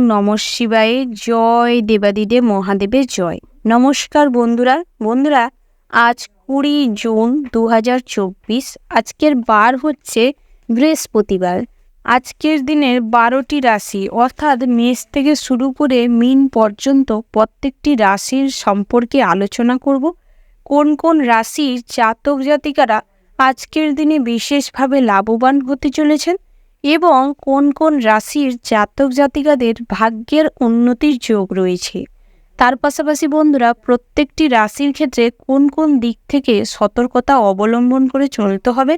নমঃ শিবায়। জয় দেবাদিদেব মহাদেবের জয়। নমস্কার বন্ধুরা আজ 20 জুন 2024। আজকের বার হচ্ছে বৃহস্পতিবার। আজকের দিনের 12টি রাশি অর্থাৎ মেষ থেকে শুরু করে মীন পর্যন্ত প্রত্যেকটি রাশির সম্পর্কে আলোচনা করব। কোন কোন রাশির জাতক জাতিকারা আজকের দিনে বিশেষভাবে লাভবান হতে চলেছেন এবং কোন কোন রাশির জাতক জাতিকাদের ভাগ্যের উন্নতির যোগ রয়েছে। তার পাশাপাশি বন্ধুরা প্রত্যেকটি রাশির ক্ষেত্রে কোন কোন দিক থেকে সতর্কতা অবলম্বন করে চলতে হবে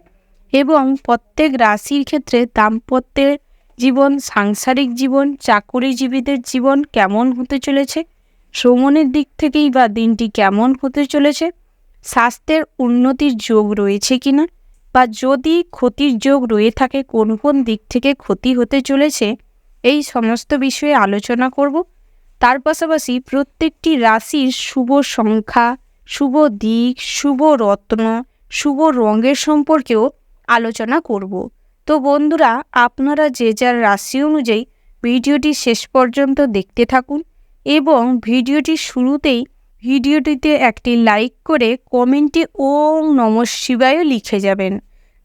এবং প্রত্যেক রাশির ক্ষেত্রে দাম্পত্যের জীবন, সাংসারিক জীবন, চাকুরিজীবীদের জীবন কেমন হতে চলেছে, শ্রমণের দিক থেকেই বা দিনটি কেমন হতে চলেছে, স্বাস্থ্যের উন্নতির যোগ রয়েছে কিনা বা যদি ক্ষতির যোগ রয়ে থাকে কোন কোন দিক থেকে ক্ষতি হতে চলেছে, এই সমস্ত বিষয়ে আলোচনা করব। তার পাশাপাশি প্রত্যেকটি রাশির শুভ সংখ্যা, শুভ দিক, শুভ রত্ন, শুভ রঙের সম্পর্কেও আলোচনা করব। তো বন্ধুরা আপনারা যে যার রাশি অনুযায়ী ভিডিওটি শেষ পর্যন্ত দেখতে থাকুন এবং ভিডিওটির শুরুতেই ভিডিওটিতে একটি লাইক করে কমেন্টে ওম নমঃ শিবায় লিখে যাবেন,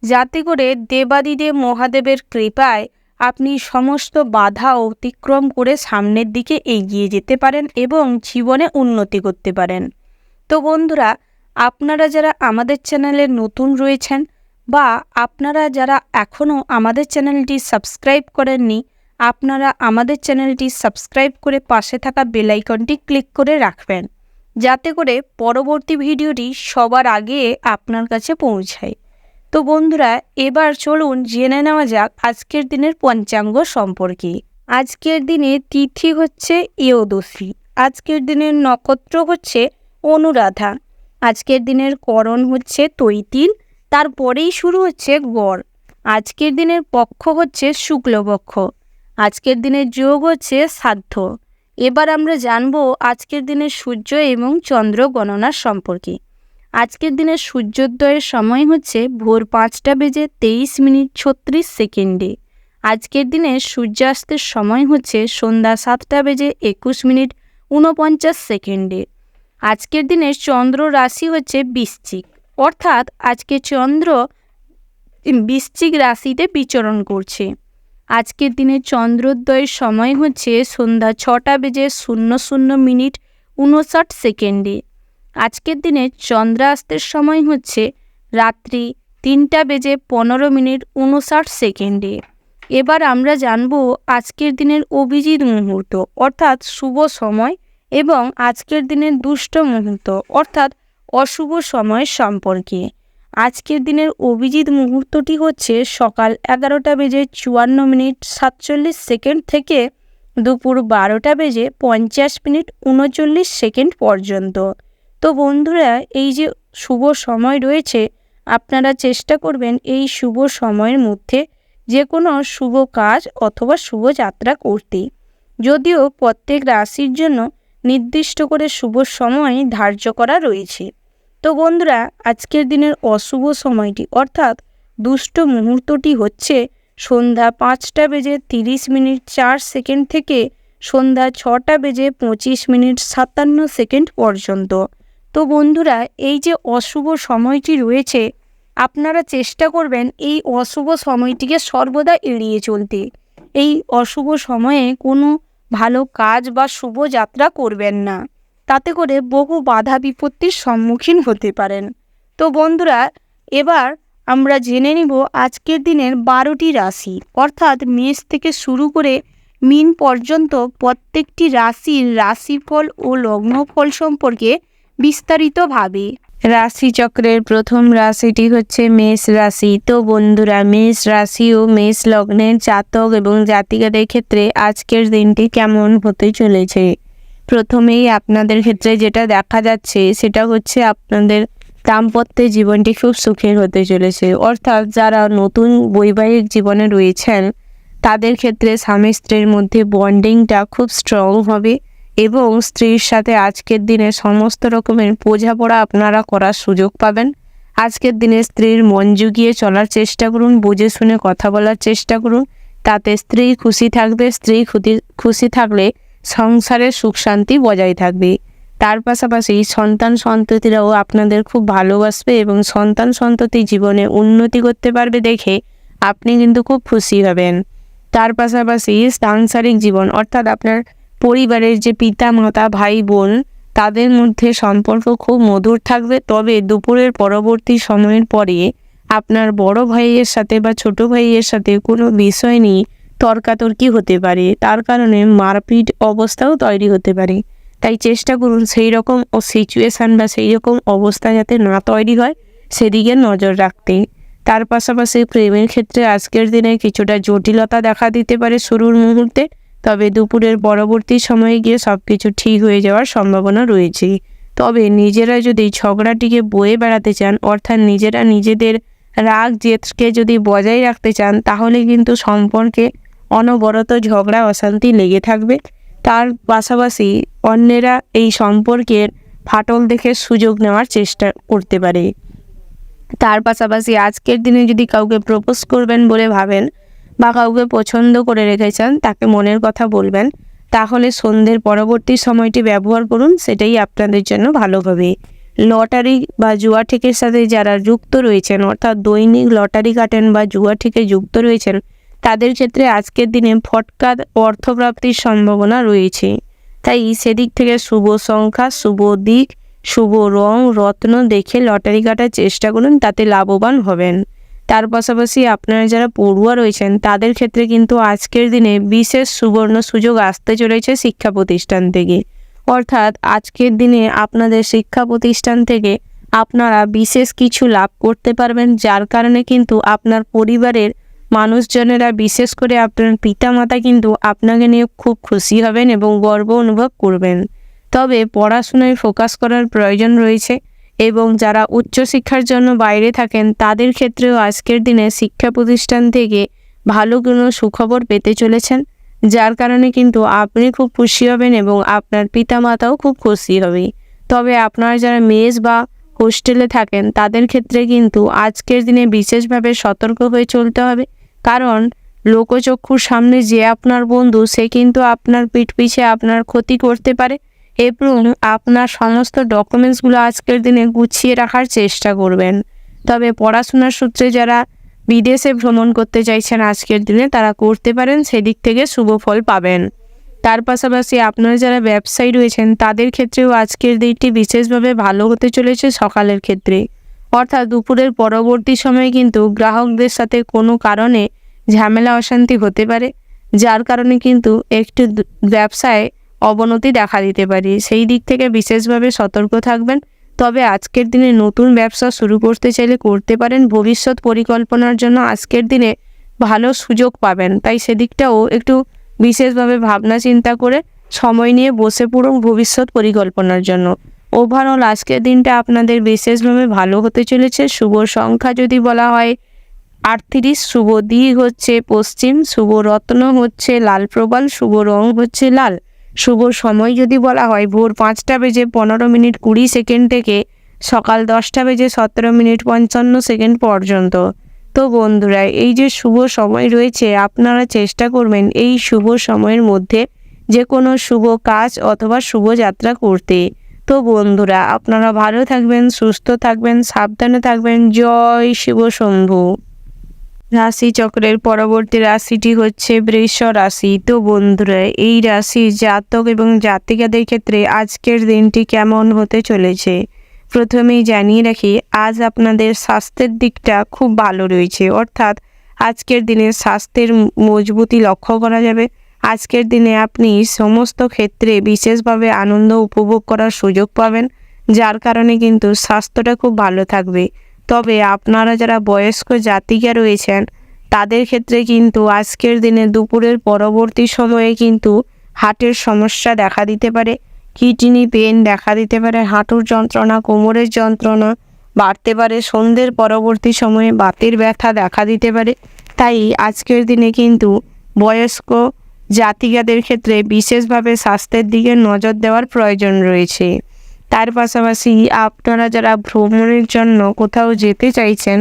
যাতে করে দেবাদিদেব মহাদেবের কৃপায় আপনি সমস্ত বাধা অতিক্রম করে সামনের দিকে এগিয়ে যেতে পারেন এবং জীবনে উন্নতি করতে পারেন। তো বন্ধুরা আপনারা যারা আমাদের চ্যানেলে নতুন রয়েছেন বা আপনারা যারা এখনও আমাদের চ্যানেলটি সাবস্ক্রাইব করেননি, আপনারা আমাদের চ্যানেলটি সাবস্ক্রাইব করে পাশে থাকা বেল আইকনটি ক্লিক করে রাখবেন, যাতে করে পরবর্তী ভিডিওটি সবার আগে আপনার কাছে পৌঁছায়। তো বন্ধুরা এবার চলুন জেনে নেওয়া যাক আজকের দিনের পঞ্চাঙ্গ সম্পর্কে। আজকের দিনে তিথি হচ্ছে এয়োদশী। আজকের দিনের নক্ষত্র হচ্ছে অনুরাধা। আজকের দিনের করণ হচ্ছে তৈতিল, তারপরেই শুরু হচ্ছে গড়। আজকের দিনের পক্ষ হচ্ছে শুক্লপক্ষ। আজকের দিনের যোগ হচ্ছে শ্রাদ্ধ। এবার আমরা জানব আজকের দিনের সূর্য এবং চন্দ্র গণনার সম্পর্কে। আজকের দিনের সূর্যোদয়ের সময় হচ্ছে ভোর 5:23:36। আজকের দিনের সূর্যাস্তের সময় হচ্ছে সন্ধ্যা 7:21:49। আজকের দিনের চন্দ্র রাশি হচ্ছে বৃশ্চিক, অর্থাৎ আজকে চন্দ্র বৃশ্চিক রাশিতে বিচরণ করছে। আজকের দিনের চন্দ্রোদয়ের সময় হচ্ছে সন্ধ্যা 6:00:59। আজকের দিনে চন্দ্রাস্তের সময় হচ্ছে রাত্রি 3:15:59। এবার আমরা জানব আজকের দিনের অভিজিৎ মুহূর্ত অর্থাৎ শুভ সময় এবং আজকের দিনের দুষ্ট মুহূর্ত অর্থাৎ অশুভ সময় সম্পর্কে। আজকের দিনের অভিজিৎ মুহূর্তটি হচ্ছে সকাল 11:54:47 থেকে দুপুর 12:50:39 পর্যন্ত। তো বন্ধুরা এই যে শুভ সময় রয়েছে, আপনারা চেষ্টা করবেন এই শুভ সময়ের মধ্যে যে কোনো শুভ কাজ অথবা শুভ যাত্রা করতে। যদিও প্রত্যেক রাশির জন্য নির্দিষ্ট করে শুভ সময় ধার্য করা রয়েছে। তো বন্ধুরা আজকের দিনের অশুভ সময়টি অর্থাৎ দুষ্ট মুহূর্তটি হচ্ছে সন্ধ্যা 5:30:04 থেকে সন্ধ্যা 6:25:57 পর্যন্ত। তো বন্ধুরা এই যে অশুভ সময়টি রয়েছে, আপনারা চেষ্টা করবেন এই অশুভ সময়টিকে সর্বদা এড়িয়ে চলতে। এই অশুভ সময়ে কোনো ভালো কাজ বা শুভ যাত্রা করবেন না, তাতে করে বহু বাধা বিপত্তির সম্মুখীন হতে পারেন। তো বন্ধুরা এবার আমরা জেনে নিব আজকের দিনের 12টি রাশি অর্থাৎ মেষ থেকে শুরু করে মীন পর্যন্ত প্রত্যেকটি রাশির রাশিফল ও লগ্নফল সম্পর্কে বিস্তারিতভাবে। রাশিচক্রের প্রথম রাশিটি হচ্ছে মেষ রাশি। তো বন্ধুরা মেষ রাশি ও মেষ লগ্নের জাতক এবং জাতিকাদের ক্ষেত্রে আজকের দিনটি কেমন হতে চলেছে। প্রথমেই আপনাদের ক্ষেত্রে যেটা দেখা যাচ্ছে সেটা হচ্ছে আপনাদের দাম্পত্য জীবনটি খুব সুখের হতে চলেছে, অর্থাৎ যারা নতুন বৈবাহিক জীবনে রয়েছেন তাদের ক্ষেত্রে স্বামী স্ত্রীর মধ্যে বন্ডিংটা খুব স্ট্রং হবে এবং স্ত্রীর সাথে আজকের দিনে সমস্ত রকমের বোঝাপড়া আপনারা করার সুযোগ পাবেন। আজকের দিনে স্ত্রীর মন জুগিয়ে চলার চেষ্টা করুন, বুঝে শুনে কথা বলার চেষ্টা করুন, তাতে স্ত্রী খুশি থাকবে, স্ত্রী খুশি থাকলে সংসারে সুখ শান্তি বজায় থাকবে। তার পাশাপাশি সন্তান সন্ততিরাও আপনাদের খুব ভালোবাসবে এবং সন্তান সন্ততি জীবনে উন্নতি করতে পারবে দেখে আপনি কিন্তু খুব খুশি হবেন। তার পাশাপাশি সাংসারিক জীবন অর্থাৎ আপনার পরিবারের যে পিতা মাতা ভাই বোন তাদের মধ্যে সম্পর্ক খুব মধুর থাকবে। তবে দুপুরের পরবর্তী সময়ের পরে আপনার বড় ভাইয়ের সাথে বা ছোট ভাইয়ের সাথে কোনো বিষয় নিয়ে তর্কাতর্কি হতে পারে, তার কারণে মারপিট অবস্থাও তৈরি হতে পারে। তাই চেষ্টা করুন সেই রকম সিচুয়েশান বা সেই রকম অবস্থা যাতে না তৈরি হয় সেদিকে নজর রাখতে। তার পাশাপাশি প্রেমের ক্ষেত্রে আজকের দিনে কিছুটা জটিলতা দেখা দিতে পারে শুরুর মুহূর্তে, তবে দুপুরের পরবর্তী সময়ে গিয়ে সব কিছু ঠিক হয়ে যাওয়ার সম্ভাবনা রয়েছে। তবে নিজেরা যদি ঝগড়াটিকে বয়ে বেড়াতে চান অর্থাৎ নিজেরা নিজেদের রাগ জেদকে যদি বজায় রাখতে চান তাহলে কিন্তু সম্পর্কে অনবরত ঝগড়া অশান্তি লেগে থাকবে। তার পাশাপাশি অন্যেরা এই সম্পর্কের ফাটল দেখে সুযোগ নেওয়ার চেষ্টা করতে পারে। তার পাশাপাশি আজকের দিনে যদি কাউকে প্রপোজ করবেন বলে ভাবেন বা কাউকে পছন্দ করে রেখেছেন তাকে মনের কথা বলবেন, তাহলে সন্ধ্যের পরবর্তী সময়টি ব্যবহার করুন, সেটাই আপনাদের জন্য ভালো হবে। লটারি বা জুয়া ঠিকের সাথে যারা যুক্ত রয়েছেন অর্থাৎ দৈনিক লটারি কাটেন বা জুয়া ঠিকে যুক্ত রয়েছেন তাদের ক্ষেত্রে আজকের দিনে ফটকা অর্থপ্রাপ্তির সম্ভাবনা রয়েছে। তাই সেদিক থেকে শুভ সংখ্যা, শুভ দিক, শুভ রং, রত্ন দেখে লটারি কাটার চেষ্টা করুন, তাতে লাভবান হবেন। তার পাশাপাশি আপনারা যারা পড়ুয়া রয়েছেন তাদের ক্ষেত্রে কিন্তু আজকের দিনে বিশেষ সুবর্ণ সুযোগ আসতে চলেছে শিক্ষা প্রতিষ্ঠান থেকে। অর্থাৎ আজকের দিনে আপনাদের শিক্ষা প্রতিষ্ঠান থেকে আপনারা বিশেষ কিছু লাভ করতে পারবেন, যার কারণে কিন্তু আপনার পরিবারের মানুষজনেরা বিশেষ করে আপনার পিতামাতা কিন্তু আপনাকে নিয়ে খুব খুশি হবেন এবং গর্ব অনুভব করবেন। তবে পড়াশোনায় ফোকাস করার প্রয়োজন রয়েছে এবং যারা উচ্চশিক্ষার জন্য বাইরে থাকেন তাদের ক্ষেত্রেও আজকের দিনে শিক্ষা প্রতিষ্ঠান থেকে ভালো কোনো সুখবর পেতে চলেছেন, যার কারণে কিন্তু আপনি খুব খুশি হবেন এবং আপনার পিতামাতাও খুব খুশি হবে। তবে আপনারা যারা মেস বা হোস্টেলে থাকেন তাদের ক্ষেত্রে কিন্তু আজকের দিনে বিশেষভাবে সতর্ক হয়ে চলতে হবে, কারণ লোকচক্ষুর সামনে যে আপনার বন্ধু সে কিন্তু আপনার পিঠ পিছে আপনার ক্ষতি করতে পারে এবং আপনার সমস্ত ডকুমেন্টসগুলো আজকের দিনে গুছিয়ে রাখার চেষ্টা করবেন। তবে পড়াশোনার সূত্রে যারা বিদেশে ভ্রমণ করতে চাইছেন আজকের দিনে তারা করতে পারেন, সেদিক থেকে শুভ ফল পাবেন। তার পাশাপাশি আপনারা যারা ব্যবসায়ী রয়েছেন তাদের ক্ষেত্রেও আজকের দিনটি বিশেষভাবে ভালো হতে চলেছে সকালের ক্ষেত্রে। অর্থাৎ দুপুরের পরবর্তী সময়ে কিন্তু গ্রাহকদের সাথে কোনো কারণে ঝামেলা অশান্তি হতে পারে, যার কারণে কিন্তু একটু ব্যবসায় অবনতি দেখা দিতে পারে। সেই দিক থেকে বিশেষভাবে সতর্ক থাকবেন। তবে আজকের দিনে নতুন ব্যবসা শুরু করতে চাইলে করতে পারেন, ভবিষ্যৎ পরিকল্পনার জন্য আজকের দিনে ভালো সুযোগ পাবেন। তাই সেদিকটাও একটু বিশেষভাবে ভাবনা চিন্তা করে সময় নিয়ে বসে পড়ুন ভবিষ্যৎ পরিকল্পনার জন্য। ওভারঅল আজকের দিনটা আপনাদের বিশেষভাবে ভালো হতে চলেছে। শুভ সংখ্যা যদি বলা হয় 38, শুভ দিক হচ্ছে পশ্চিম, শুভ রত্ন হচ্ছে লাল প্রবাল, শুভ রং হচ্ছে লাল। শুভ সময় যদি বলা হয় ভোর 5:15:20 থেকে সকাল 10:17:55 পর্যন্ত। তো বন্ধুরা এই যে শুভ সময় রয়েছে আপনারা চেষ্টা করবেন এই শুভ সময়ের মধ্যে যে কোনো শুভ কাজ অথবা শুভ যাত্রা করতে। তো বন্ধুরা আপনারা ভালো থাকবেন, সুস্থ থাকবেন, সাবধানে থাকবেন। জয় শিব শম্ভু। রাশিচক্রের পরবর্তী রাশিটি হচ্ছে বৃষ রাশি। তো বন্ধুরা এই রাশির জাতক এবং জাতিকাদের ক্ষেত্রে আজকের দিনটি কেমন হতে চলেছে প্রথমেই জানিয়ে রাখি, আজ আপনাদের স্বাস্থ্যের দিকটা খুব ভালো রয়েছে। অর্থাৎ আজকের দিনে স্বাস্থ্যের মজবুতি লক্ষ্য করা যাবে। আজকের দিনে আপনি সমস্ত ক্ষেত্রে বিশেষভাবে আনন্দ উপভোগ করার সুযোগ পাবেন, যার কারণে কিন্তু স্বাস্থ্যটা খুব ভালো থাকবে। তবে আপনারা যারা বয়স্ক জাতিকা রয়েছেন তাদের ক্ষেত্রে কিন্তু আজকের দিনে দুপুরের পরবর্তী সময়ে কিন্তু হার্টের সমস্যা দেখা দিতে পারে, কিডনি পেন দেখা দিতে পারে, হাঁটুর যন্ত্রণা, কোমরের যন্ত্রণা বাড়তে পারে, সন্ধ্যের পরবর্তী সময়ে বাতের ব্যথা দেখা দিতে পারে। তাই আজকের দিনে কিন্তু বয়স্ক জাতিকাদের ক্ষেত্রে বিশেষভাবে স্বাস্থ্যের দিকে নজর দেওয়ার প্রয়োজন রয়েছে। তার পাশাপাশি আপনারা যারা ভ্রমণের জন্য কোথাও যেতে চাইছেন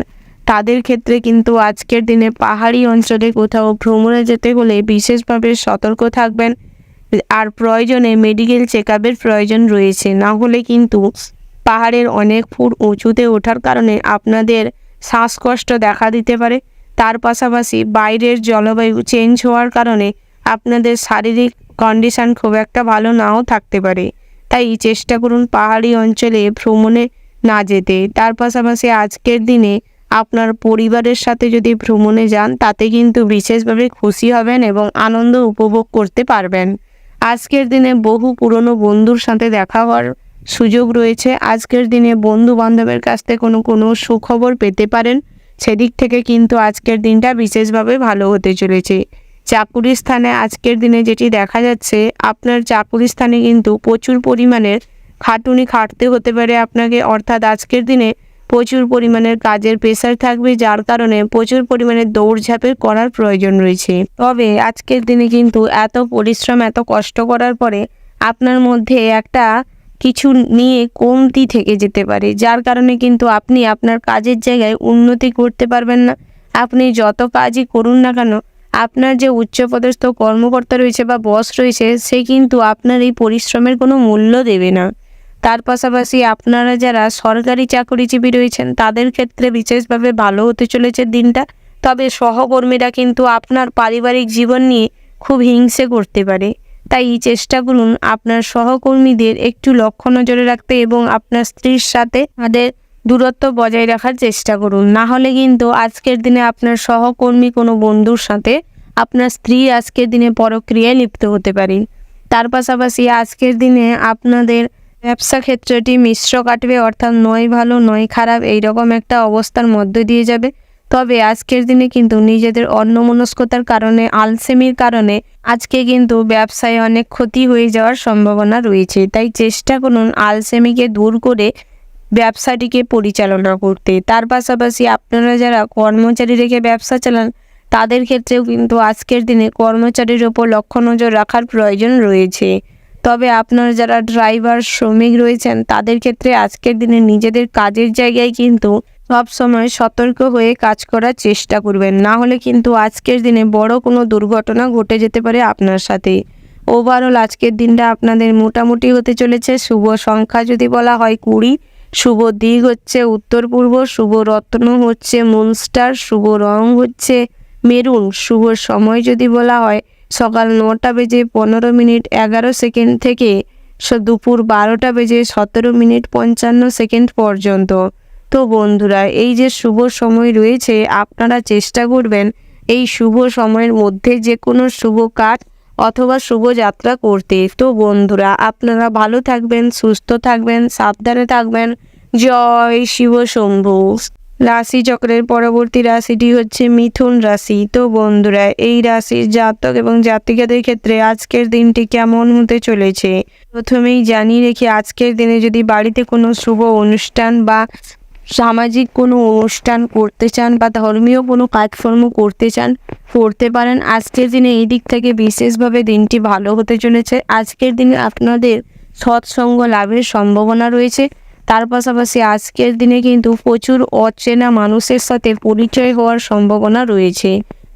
তাদের ক্ষেত্রে কিন্তু আজকের দিনে পাহাড়ি অঞ্চলে কোথাও ভ্রমণে যেতে হলে বিশেষভাবে সতর্ক থাকবেন। আর প্রয়োজনে মেডিকেল চেকআপের প্রয়োজন রয়েছে, না হলে কিন্তু পাহাড়ের অনেক ফুট উঁচুতে ওঠার কারণে আপনাদের শ্বাসকষ্ট দেখা দিতে পারে। তার পাশাপাশি বাইরের জলবায়ু চেঞ্জ হওয়ার কারণে আপনাদের শারীরিক কন্ডিশন খুব একটা ভালো নাও থাকতে পারে। তাই চেষ্টা করুন পাহাড়ি অঞ্চলে ভ্রমণে না যেতে। তার পাশাপাশি আজকের দিনে আপনার পরিবারের সাথে যদি ভ্রমণে যান তাতে কিন্তু বিশেষভাবে খুশি হবেন এবং আনন্দ উপভোগ করতে পারবেন। আজকের দিনে বহু পুরনো বন্ধুর সাথে দেখা হওয়ার সুযোগ রয়েছে। আজকের দিনে বন্ধু বান্ধবের কাছ থেকে কোনো সুখবর পেতে পারেন। সেদিক থেকে কিন্তু আজকের দিনটা বিশেষভাবে ভালো হতে চলেছে। চাকুরি স্থানে আজকের দিনে যেটি দেখা যাচ্ছে, আপনার চাকুরি স্থানে কিন্তু প্রচুর পরিমাণের খাটুনি খাটতে হতে পারে আপনাকে, অর্থাৎ আজকের দিনে প্রচুর পরিমাণের কাজের প্রেশার থাকবে, যার কারণে প্রচুর পরিমাণে দৌড়ঝাঁপের করার প্রয়োজন রয়েছে। তবে আজকের দিনে কিন্তু এত পরিশ্রম এত কষ্ট করার পরে আপনার মধ্যে একটা কিছু নিয়ে কমতি থেকে যেতে পারে, যার কারণে কিন্তু আপনি আপনার কাজের জায়গায় উন্নতি করতে পারবেন না। আপনি যত কাজই করুন না কেন, আপনার যে উচ্চপদস্থ কর্মকর্তা রয়েছে বা বস রয়েছে, সে কিন্তু আপনার এই পরিশ্রমের কোনো মূল্য দেবে না। তার পাশাপাশি আপনারা যারা সরকারি চাকরিজীবী রয়েছেন তাদের ক্ষেত্রে বিশেষভাবে ভালো হতে চলেছে দিনটা। তবে সহকর্মীরা কিন্তু আপনার পারিবারিক জীবন নিয়ে খুব হিংসে করতে পারে। তাই চেষ্টা করুন আপনার সহকর্মীদের একটু লক্ষ্য নজরে রাখতে এবং আপনার স্ত্রীর সাথে তাদের দূরত্ব বজায় রাখার চেষ্টা করুন। না হলে কিন্তু আজকের দিনে আপনার সহকর্মী কোনো বন্ধুর সাথে আপনার স্ত্রী আজকের দিনে পরক্রিয়ায় লিপ্ত হতে পারে। তার পাশাপাশি আজকের দিনে আপনাদের ব্যবসা ক্ষেত্রটি মিশ্র কাটবে, অর্থাৎ নয় ভালো নয় খারাপ এইরকম একটা অবস্থার মধ্যে দিয়ে যাবে। তবে আজকের দিনে কিন্তু নিজেদের অন্যমনস্কতার কারণে, আলসেমির কারণে আজকে কিন্তু ব্যবসায় অনেক ক্ষতি হয়ে যাওয়ার সম্ভাবনা রয়েছে। তাই চেষ্টা করুন আলসেমিকে দূর করে ব্যবসাটিকে পরিচালনা করতে। তার পাশাপাশি আপনারা যারা কর্মচারী রেখে ব্যবসা চালান তাদের ক্ষেত্রেও কিন্তু আজকের দিনে কর্মচারীর ওপর লক্ষ্য নজর রাখার প্রয়োজন রয়েছে। তবে আপনারা যারা ড্রাইভার শ্রমিক রয়েছেন তাদের ক্ষেত্রে আজকের দিনে নিজেদের কাজের জায়গায় কিন্তু সব সময় সতর্ক হয়ে কাজ করার চেষ্টা করবেন, না হলে কিন্তু আজকের দিনে বড় কোনো দুর্ঘটনা ঘটে যেতে পারে আপনার সাথে। ওভারঅল আজকের দিনটা আপনাদের মোটামুটি হতে চলেছে। শুভ সংখ্যা যদি বলা হয় 20, শুভ দিক হচ্ছে উত্তর পূর্ব, শুভ রত্ন হচ্ছে মুনস্টার, শুভ রং হচ্ছে মেরুন, শুভ সময় যদি বলা হয় সকাল 9:15:11 থেকে দুপুর 12:17:55 পর্যন্ত। তো বন্ধুরা, এই যে শুভ সময় রয়েছে আপনারা চেষ্টা করবেন এই শুভ সময়ের মধ্যে যে কোনো শুভ কাজ অথবা শুভ যাত্রা করতে। তো বন্ধুরা, আপনারা ভালো থাকবেন, সুস্থ থাকবেন, সাবধানে থাকবেন। জয় শিব শম্ভু। রাশি চক্রের পরবর্তী রাশিটি হচ্ছে মিথুন রাশি। তো বন্ধুরা, এই রাশির জাতক এবং জাতিকাদের ক্ষেত্রে আজকের দিনটি কেমন হতে চলেছে প্রথমেই জানিয়ে রেখে, আজকের দিনে যদি বাড়িতে কোনো শুভ অনুষ্ঠান বা সামাজিক কোনো অনুষ্ঠান করতে চান বা ধর্মীয় কোনো কাজকর্ম করতে চান করতে পারেন। আজকের দিনে এই দিক থেকে বিশেষভাবে দিনটি ভালো হতে চলেছে। আজকের দিনে আপনাদের সৎসঙ্গ লাভের সম্ভাবনা রয়েছে। তার পাশাপাশি আজকের দিনে কিন্তু প্রচুর অচেনা মানুষের সাথে পরিচয় হওয়ার সম্ভাবনা রয়েছে।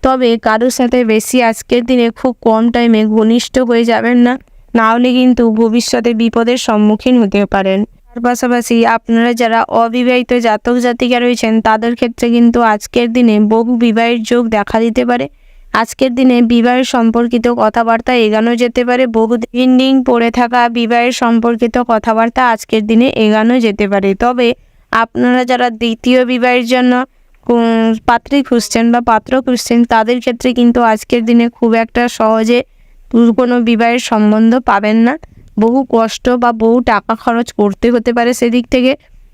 তবে কারোর সাথে বেশি আজকের দিনে খুব কম টাইমে ঘনিষ্ঠ হয়ে যাবেন না, না হলে কিন্তু ভবিষ্যতে বিপদের সম্মুখীন হতে পারেন। তার পাশাপাশি আপনারা যারা অবিবাহিত জাতক জাতিকা রয়েছেন তাদের ক্ষেত্রে কিন্তু আজকের দিনে বহু বিবাহের যোগ দেখা দিতে পারে। আজকের দিনে বিবাহের সম্পর্কিত কথাবার্তা এগানো যেতে পারে। বহু পেন্ডিং পড়ে থাকা বিবাহের সম্পর্কিত কথাবার্তা আজকের দিনে এগানো যেতে পারে। তবে আপনারা যারা দ্বিতীয় বিবাহের জন্য পাত্রী খুঁজছেন বা পাত্র খুঁজছেন তাদের ক্ষেত্রে কিন্তু আজকের দিনে খুব একটা সহজে কোনো বিবাহের সম্বন্ধ পাবেন না। বহু কষ্ট বা বহু টাকা খরচ করতে হতে পারে সেদিক থেকে।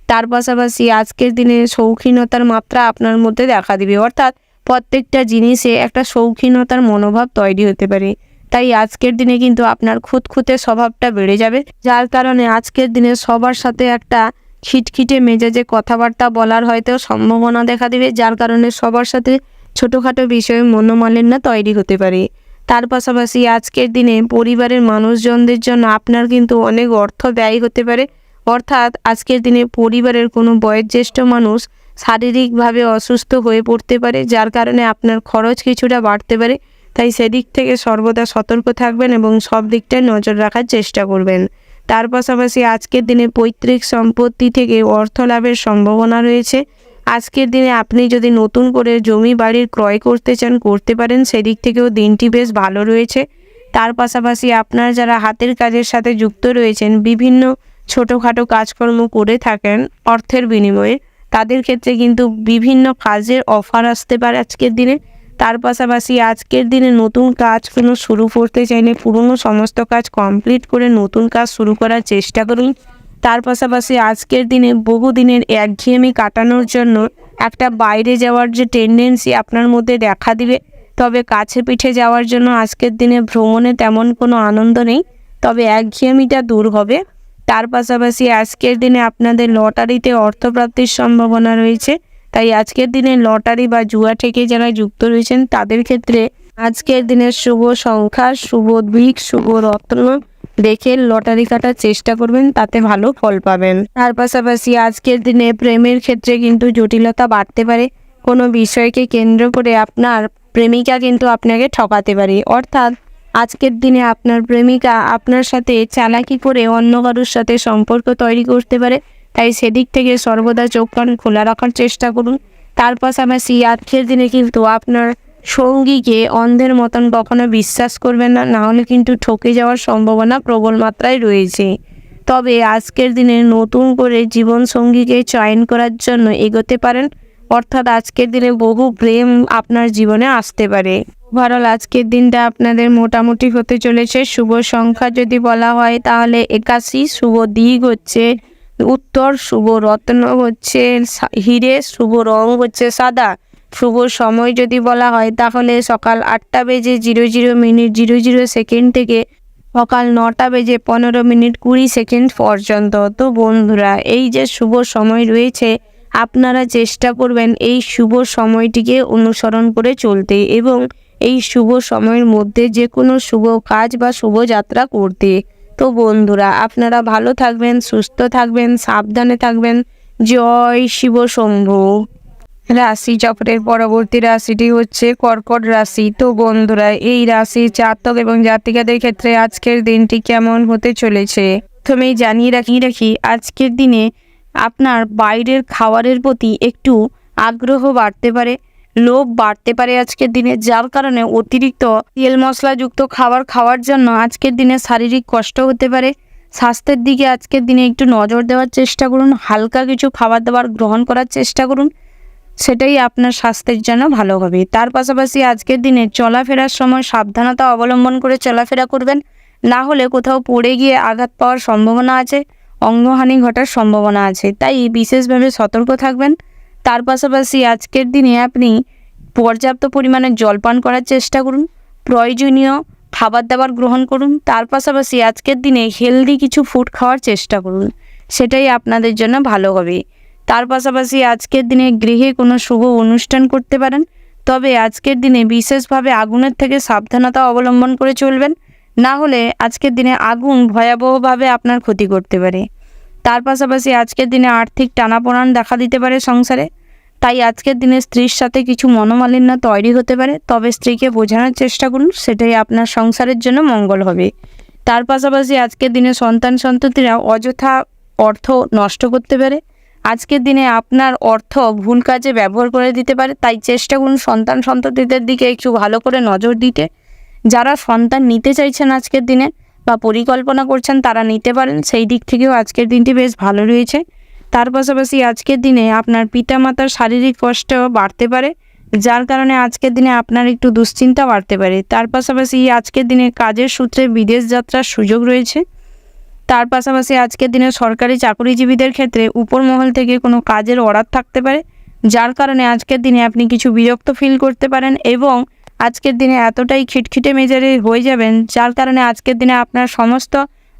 তার পাশাপাশি আজকের দিনে শৌখিনতার মাত্রা আপনার মধ্যে দেখা দিবে, অর্থাৎ প্রত্যেকটা জিনিসে একটা শৌখিনতার মনোভাব তৈরি হতে পারে। তাই আজকের দিনে কিন্তু আপনার খুঁতখুঁতে স্বভাবটা বেড়ে যাবে, যার কারণে আজকের দিনে সবার সাথে একটা খিটখিটে মেজাজে কথাবার্তা বলার হয়তো সম্ভাবনা দেখা দিবে, যার কারণে সবার সাথে ছোটোখাটো বিষয়ে মনোমালিন্য তৈরি হতে পারে। তার পাশাপাশি আজকের দিনে পরিবারের মানুষজনদের জন্য আপনার কিন্তু অনেক অর্থ ব্যয় হতে পারে, অর্থাৎ আজকের দিনে পরিবারের কোনো বয়োজ্যেষ্ঠ মানুষ শারীরিকভাবে অসুস্থ হয়ে পড়তে পারে, যার কারণে আপনার খরচ কিছুটা বাড়তে পারে। তাই সেদিক থেকে সর্বদা সতর্ক থাকবেন এবং সব দিকটায় নজর রাখার চেষ্টা করবেন। তার পাশাপাশি আজকের দিনে পৈতৃক সম্পত্তি থেকে অর্থ লাভের সম্ভাবনা রয়েছে। আজকের দিনে আপনি যদি নতুন করে জমি বাড়ির ক্রয় করতে চান করতে পারেন, সেদিক থেকেও দিনটি বেশ ভালো রয়েছে। তার পাশাপাশি আপনার যারা হাতের কাজের সাথে যুক্ত রয়েছেন, বিভিন্ন ছোটোখাটো কাজকর্ম করে থাকেন অর্থের বিনিময়ে, তাদের ক্ষেত্রে কিন্তু বিভিন্ন কাজের অফার আসতে পারে আজকের দিনে। তার পাশাপাশি আজকের দিনে নতুন কাজ কোনো শুরু করতে চাইলে পুরনো সমস্ত কাজ কমপ্লিট করে নতুন কাজ শুরু করার চেষ্টা করুন। তার পাশাপাশি আজকের দিনে বহুদিনের একঘেয়েমি কাটানোর জন্য একটা বাইরে যাওয়ার যে টেন্ডেন্সি আপনার মধ্যে দেখা দিবে। তবে কাছে পিঠে যাওয়ার জন্য আজকের দিনে ভ্রমণে তেমন কোনো আনন্দ নেই, তবে একঘেয়েমিটা দূর হবে। তার পাশাপাশি আজকের দিনে আপনাদের লটারিতে অর্থপ্রাপ্তির সম্ভাবনা রয়েছে। তাই আজকের দিনে লটারি বা জুয়া থেকে যারা যুক্ত রয়েছেন তাদের ক্ষেত্রে আজকের দিনের শুভ সংখ্যা, শুভ দিক, শুভ রত্ন দেখে লটারি কাটার চেষ্টা করবেন, তাতে ভালো ফল পাবেন। তার পাশাপাশি আজকের দিনে প্রেমের ক্ষেত্রে কিন্তু জটিলতা বাড়তে পারে। কোনো বিষয়কে কেন্দ্র করে আপনার প্রেমিকা কিন্তু আপনাকে ঠকাতে পারে, অর্থাৎ আজকের দিনে আপনার প্রেমিকা আপনার সাথে চালাকি করে অন্য কারোর সাথে সম্পর্ক তৈরি করতে পারে। তাই সেদিক থেকে সর্বদা চোখ কান খোলা রাখার চেষ্টা করুন। তার পাশাপাশি আজকের দিনে কিন্তু আপনার সঙ্গীকে অন্ধের মতন কখনো বিশ্বাস করবেন না, নাহলে কিন্তু ঠকে যাওয়ার সম্ভাবনা প্রবল মাত্রায় রয়েছে। তবে আজকের দিনে নতুন করে জীবন সঙ্গীকে চয়ন করার জন্য এগোতে পারেন, অর্থাৎ আজকের দিনে বহু প্রেম আপনার জীবনে আসতে পারে। ওভারঅল আজকের দিনটা আপনাদের মোটামুটি হতে চলেছে। শুভ সংখ্যা যদি বলা হয় তাহলে 81, শুভ দিক হচ্ছে উত্তর, শুভ রত্ন হচ্ছে হিরে, শুভ রং হচ্ছে সাদা। শুভ সময় যদি বলা হয় তাহলে সকাল 8:00:00 থেকে সকাল 9:15:20 পর্যন্ত। তো বন্ধুরা, এই যে শুভ সময় রয়েছে, আপনারা চেষ্টা করবেন এই শুভ সময়টিকে অনুসরণ করে চলতে এবং এই শুভ সময়ের মধ্যে যে কোনো শুভ কাজ বা শুভযাত্রা করতে। তো বন্ধুরা, আপনারা ভালো থাকবেন, সুস্থ থাকবেন, সাবধানে থাকবেন। জয় শিব শম্ভু। রাশি চক্রের পরবর্তী রাশিটি হচ্ছে কর্কট রাশি। তো বন্ধুরা, এই রাশির জাতক এবং জাতিকাদের ক্ষেত্রে আজকের দিনটি কেমন হতে চলেছে প্রথমেই জানিয়ে রাখি আজকের দিনে আপনার বাইরের খাবারের প্রতি একটু আগ্রহ বাড়তে পারে, লোভ বাড়তে পারে আজকের দিনে, যার কারণে অতিরিক্ত তেল মশলাযুক্ত খাবার খাওয়ার জন্য আজকের দিনে শারীরিক কষ্ট হতে পারে। স্বাস্থ্যের দিকে আজকের দিনে একটু নজর দেওয়ার চেষ্টা করুন, হালকা কিছু খাবার দাবার গ্রহণ করার চেষ্টা করুন, সেটাই আপনার স্বাস্থ্যের জন্য ভালো হবে। তার পাশাপাশি আজকের দিনে চলাফেরার সময় সাবধানতা অবলম্বন করে চলাফেরা করবেন, না হলে কোথাও পড়ে গিয়ে আঘাত পাওয়ার সম্ভাবনা আছে, অঙ্গহানি ঘটার সম্ভাবনা আছে, তাই বিশেষভাবে সতর্ক থাকবেন। তার পাশাপাশি আজকের দিনে আপনি পর্যাপ্ত পরিমাণে জল পান করার চেষ্টা করুন, প্রয়োজনীয় খাবার দাবার গ্রহণ করুন। তার পাশাপাশি আজকের দিনে হেলদি কিছু ফুড খাওয়ার চেষ্টা করুন, সেটাই আপনাদের জন্য ভালো হবে। তার পাশাপাশি আজকের দিনে গৃহে কোনো শুভ অনুষ্ঠান করতে পারেন, তবে আজকের দিনে বিশেষভাবে আগুনের থেকে সাবধানতা অবলম্বন করে চলবেন, না হলে আজকের দিনে আগুন ভয়াবহভাবে আপনার ক্ষতি করতে পারে। তার পাশাপাশি আজকের দিনে আর্থিক টানাপোড়েন দেখা দিতে পারে সংসারে, তাই আজকের দিনে স্ত্রীর সাথে কিছু মনোমালিন্য তৈরি হতে পারে, তবে স্ত্রীকে বোঝানোর চেষ্টা করুন, সেটাই আপনার সংসারের জন্য মঙ্গল হবে। তার পাশাপাশি আজকের দিনে সন্তান সন্ততিরা অযথা অর্থ নষ্ট করতে পারে। আজকের দিনে আপনার অর্থ ভুল কাজে ব্যবহার করে দিতে পারে, তাই চেষ্টা করুন সন্তান সন্ততিদের দিকে একটু ভালো করে নজর দিতে। যারা সন্তান নিতে চাইছেন আজকের দিনে বা পরিকল্পনা করছেন তারা নিতে পারেন, সেই দিক থেকেও আজকের দিনটি বেশ ভালো রয়েছে। তার পাশাপাশি আজকের দিনে আপনার পিতামাতার শারীরিক কষ্ট বাড়তে পারে, যার কারণে আজকের দিনে আপনার একটু দুশ্চিন্তা বাড়তে পারে। তার পাশাপাশি আজকের দিনে কাজের সূত্রে বিদেশ যাত্রার সুযোগ রয়েছে। তার পাশাপাশি আজকের দিনে সরকারি চাকরিজীবীদের ক্ষেত্রে উপর মহল থেকে কোনো কাজের অর্ডার থাকতে পারে, যার কারণে আজকের দিনে আপনি কিছু বিরক্ত ফিল করতে পারেন এবং আজকের দিনে এতটাই খিটখিটে মেজাজে হয়ে যাবেন, যার কারণে আজকের দিনে আপনার সমস্ত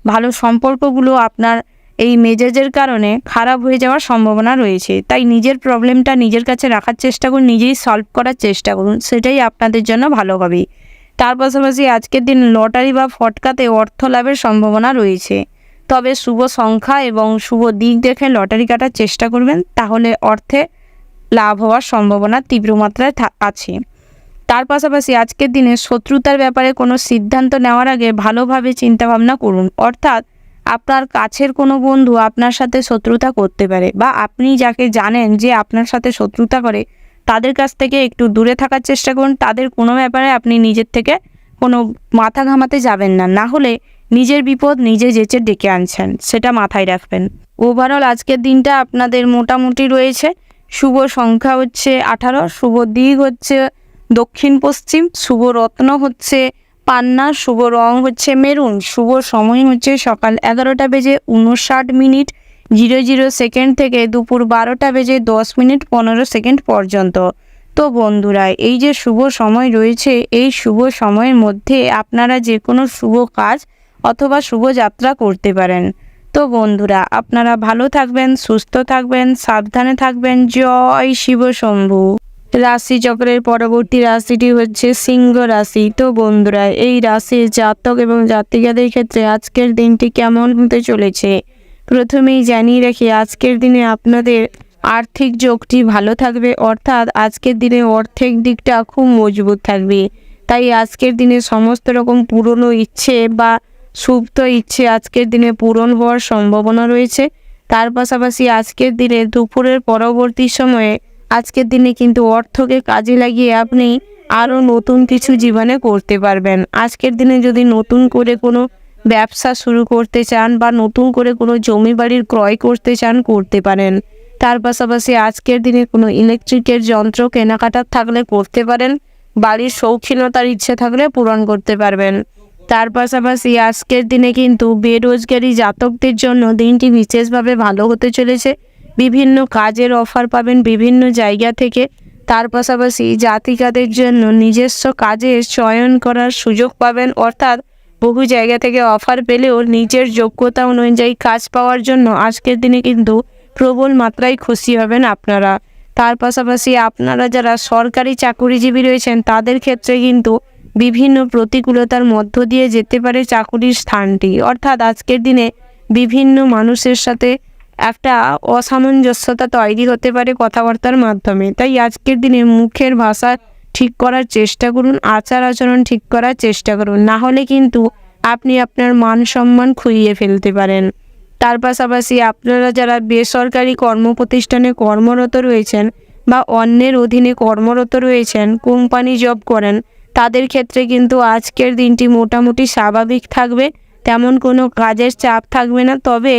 ভালো সম্পর্কগুলো আপনার এই মেজাজের কারণে খারাপ হয়ে যাওয়ার সম্ভাবনা রয়েছে। তাই নিজের প্রবলেমটা নিজের কাছে রাখার চেষ্টা করুন, নিজেই সলভ করার চেষ্টা করুন, সেটাই আপনাদের জন্য ভালো হবে। তার পাশাপাশি আজকের দিন লটারি বা ফটকাতে অর্থ লাভের সম্ভাবনা রয়েছে, তবে শুভ সংখ্যা এবং শুভ দিক দেখে লটারি কাটার চেষ্টা করবেন, তাহলে অর্থে লাভ হওয়ার সম্ভাবনা তীব্র মাত্রায় আছে। তার পাশাপাশি আজকের দিনে শত্রুতার ব্যাপারে কোনো সিদ্ধান্ত নেওয়ার আগে ভালোভাবে চিন্তাভাবনা করুন। অর্থাৎ আপনার কাছের কোনো বন্ধু আপনার সাথে শত্রুতা করতে পারে, বা আপনি যাকে জানেন যে আপনার সাথে শত্রুতা করে তাদের কাছ থেকে একটু দূরে থাকার চেষ্টা করুন। তাদের কোনো ব্যাপারে আপনি নিজের থেকে কোনো মাথা ঘামাতে যাবেন না, না হলে নিজের বিপদ নিজে যেচে ডেকে আনছেন, সেটা মাথায় রাখবেন। ওভারঅল আজকের দিনটা আপনাদের মোটামুটি রয়েছে। শুভ সংখ্যা হচ্ছে 18, শুভ দিক হচ্ছে দক্ষিণ পশ্চিম, শুভ রত্ন হচ্ছে পান্না, শুভ রং হচ্ছে মেরুন, শুভ সময় হচ্ছে সকাল 11:59 থেকে দুপুর 12:10 পর্যন্ত। তো বন্ধুরা, এই যে শুভ সময় রয়েছে, এই শুভ সময়ের মধ্যে আপনারা যে কোনো শুভ কাজ অথবা শুভযাত্রা করতে পারেন। তো বন্ধুরা, আপনারা ভালো থাকবেন, সুস্থ থাকবেন, সাবধানে থাকবেন। জয় শিব শম্ভু। রাশিচক্রের পরবর্তী রাশিটি হচ্ছে সিংহ রাশি। তো বন্ধুরা, এই রাশির জাতক এবং জাতিকাদের ক্ষেত্রে আজকের দিনটি কেমন হতে চলেছে প্রথমেই জানিয়ে রাখি, আজকের দিনে আপনাদের আর্থিক যোগটি ভালো থাকবে। অর্থাৎ আজকের দিনে অর্থের দিকটা খুব মজবুত থাকবে। তাই আজকের দিনে সমস্ত রকম পুরনো ইচ্ছে বা সুপ্ত ইচ্ছে আজকের দিনে পূরণ হওয়ার সম্ভাবনা রয়েছে। তার পাশাপাশি আজকের দিনে দুপুরের পরবর্তী সময়ে আজকের দিনে কিন্তু অর্থকে কাজে লাগিয়ে আপনি আরও নতুন কিছু জীবনে করতে পারবেন। আজকের দিনে যদি নতুন করে কোনো ব্যবসা শুরু করতে চান বা নতুন করে কোনো জমি বাড়ির ক্রয় করতে চান, করতে পারেন। তার পাশাপাশি আজকের দিনে কোনো ইলেকট্রিকের যন্ত্র কেনাকাটার থাকলে করতে পারেন। বাড়ির শৌখিনতার ইচ্ছে থাকলে পূরণ করতে পারবেন। তার পাশাপাশি আজকের দিনে কিন্তু বেরোজগারি জাতকদের জন্য দিনটি বিশেষভাবে ভালো হতে চলেছে। বিভিন্ন কাজের অফার পাবেন বিভিন্ন জায়গা থেকে। তার পাশাপাশি জাতিকাদের জন্য নিজস্ব কাজের চয়ন করার সুযোগ পাবেন। অর্থাৎ বহু জায়গা থেকে অফার পেলেও নিজের যোগ্যতা অনুযায়ী কাজ পাওয়ার জন্য আজকের দিনে কিন্তু প্রবল মাত্রায় খুশি হবেন আপনারা। তার পাশাপাশি আপনারা যারা সরকারি চাকুরিজীবী রয়েছেন তাদের ক্ষেত্রে কিন্তু বিভিন্ন প্রতিকূলতার মধ্য দিয়ে যেতে পারে চাকুরির স্থানটি। অর্থাৎ আজকের দিনে বিভিন্ন মানুষের সাথে একটা অসামঞ্জস্যতা তৈরি হতে পারে কথাবার্তার মাধ্যমে। তাই আজকের দিনে মুখের ভাষা ঠিক করার চেষ্টা করুন, আচার আচরণ ঠিক করার চেষ্টা করুন, না হলে কিন্তু আপনি আপনার মান সম্মান খুইয়ে ফেলতে পারেন। তার পাশাপাশি আপনারা যারা বেসরকারি কর্মপ্রতিষ্ঠানে কর্মরত রয়েছেন বা অন্যের অধীনে কর্মরত রয়েছেন, কোম্পানি জব করেন, তাদের ক্ষেত্রে কিন্তু আজকের দিনটি মোটামুটি স্বাভাবিক থাকবে। তেমন কোনো কাজের চাপ থাকবে না। তবে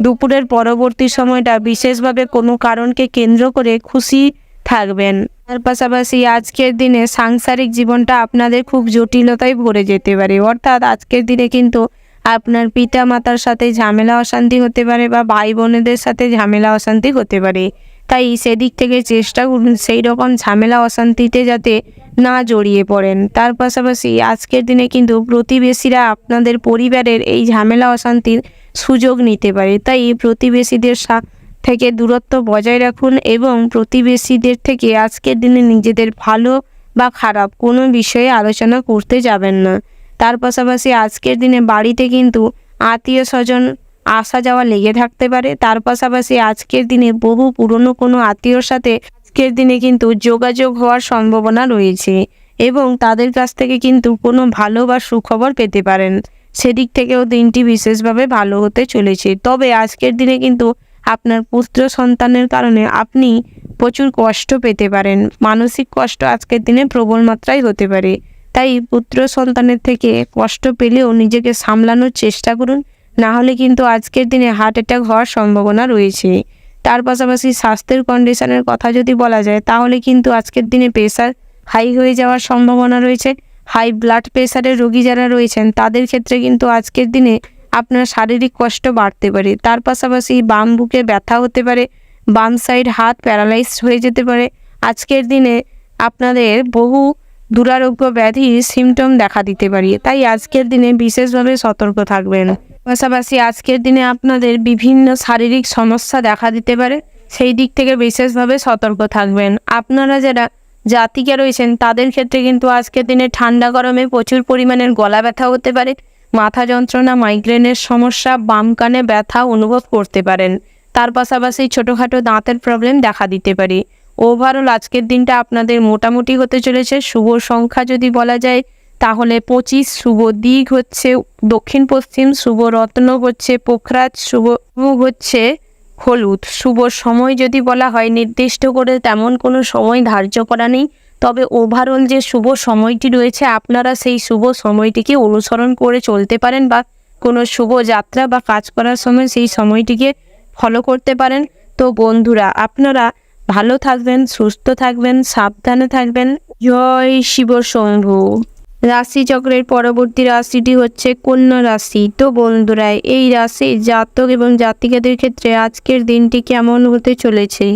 দুপুরের পরবর্তী সময়টা বিশেষভাবে কোনো কারণকে কেন্দ্র করে খুশি থাকবেন। তার পাশাপাশি আজকের দিনে সাংসারিক জীবনটা আপনাদের খুব জটিলতায় ভরে যেতে পারে। অর্থাৎ আজকের দিনে কিন্তু আপনার পিতা মাতার সাথে ঝামেলা অশান্তি হতে পারে বা ভাই বোনেদের সাথে ঝামেলা অশান্তি হতে পারে। তাই সেদিক থেকে চেষ্টা করুন সেই রকম ঝামেলা অশান্তিতে যাতে না জড়িয়ে পড়েন। তার পাশাপাশি আজকের দিনে কিন্তু প্রতিবেশীরা আপনাদের পরিবারের এই ঝামেলা অশান্তির সুযোগ নিতে পারে। তাই প্রতিবেশীদের থেকে দূরত্ব বজায় রাখুন এবং প্রতিবেশীদের থেকে আজকের দিনে নিজেদের ভালো বা খারাপ কোনো বিষয়ে আলোচনা করতে যাবেন না। তার পাশাপাশি আজকের দিনে বাড়িতে কিন্তু আত্মীয় স্বজন আসা যাওয়া লেগে থাকতে পারে। তার পাশাপাশি আজকের দিনে বহু পুরনো কোনো আত্মীয়র সাথে আজকের দিনে কিন্তু যোগাযোগ হওয়ার সম্ভাবনা রয়েছে এবং তাদের কাছ থেকে কিন্তু কোনো ভালো বা সুখবর পেতে পারেন। সেদিক থেকেও দিনটি বিশেষভাবে ভালো হতে চলেছে। তবে আজকের দিনে কিন্তু আপনার পুত্র সন্তানের কারণে আপনি প্রচুর কষ্ট পেতে পারেন। মানসিক কষ্ট আজকের দিনে প্রবল মাত্রায় হতে পারে। তাই পুত্র সন্তানের থেকে কষ্ট পেলেও নিজেকে সামলানোর চেষ্টা করুন, না হলে কিন্তু আজকের দিনে হার্ট অ্যাটাক হওয়ার সম্ভাবনা রয়েছে। তার পাশাপাশি স্বাস্থ্যের কন্ডিশনের কথা যদি বলা যায় তাহলে কিন্তু আজকের দিনে প্রেশার হাই হয়ে যাওয়ার সম্ভাবনা রয়েছে। হাই ব্লাড প্রেশারের রোগী যারা রয়েছেন তাদের ক্ষেত্রে কিন্তু আজকের দিনে আপনার শারীরিক কষ্ট বাড়তে পারে। তার পাশাপাশি বাম বুকে ব্যথা হতে পারে, বাম সাইড হাত প্যারালাইজড হয়ে যেতে পারে। আজকের দিনে আপনাদের বহু দুরারোগ্য ব্যাধির সিমটম দেখা দিতে পারে। তাই আজকের দিনে বিশেষভাবে সতর্ক থাকবেন। পাশাপাশি আজকের দিনে আপনাদের বিভিন্ন শারীরিক সমস্যা দেখা দিতে পারে, সেই দিক থেকে বিশেষভাবে সতর্ক থাকবেন। আপনারা যারা জাতিকা রয়েছেন তাদের ক্ষেত্রে কিন্তু আজকের দিনে ঠান্ডা গরমে প্রচুর পরিমাণের গলা ব্যথা হতে পারে, মাথা যন্ত্রণা, মাইগ্রেনের সমস্যা, বাম কানে ব্যথা অনুভব করতে পারেন। তার পাশাপাশি ছোটোখাটো দাঁতের প্রবলেম দেখা দিতে পারে। ওভারঅল আজকের দিনটা আপনাদের মোটামুটি হতে চলেছে। শুভ সংখ্যা যদি বলা যায় তাহলে 25, শুভ দিক হচ্ছে দক্ষিণ পশ্চিম, শুভ রত্ন হচ্ছে পোখরাজ, শুভ হচ্ছে হলুদ। শুভ সময় যদি বলা হয় নির্দিষ্ট করে তেমন কোনো সময় ধার্য করা নেই, তবে ওভারঅল যে শুভ সময়টি রয়েছে আপনারা সেই শুভ সময়টিকে অনুসরণ করে চলতে পারেন বা কোনো শুভ যাত্রা বা কাজ করার সময় সেই সময়টিকে ফলো করতে পারেন। তো বন্ধুরা, আপনারা ভালো থাকবেন, সুস্থ থাকবেন, সাবধানে থাকবেন। জয় শিব শম্ভু। রাশিচক্রের পরবর্তী রাশিটি হচ্ছে কন্যা রাশি। তো বন্ধুরা, এই রাশির জাতক এবং জাতিকাদের ক্ষেত্রে আজকের দিনটি কেমন হতে চলেছে?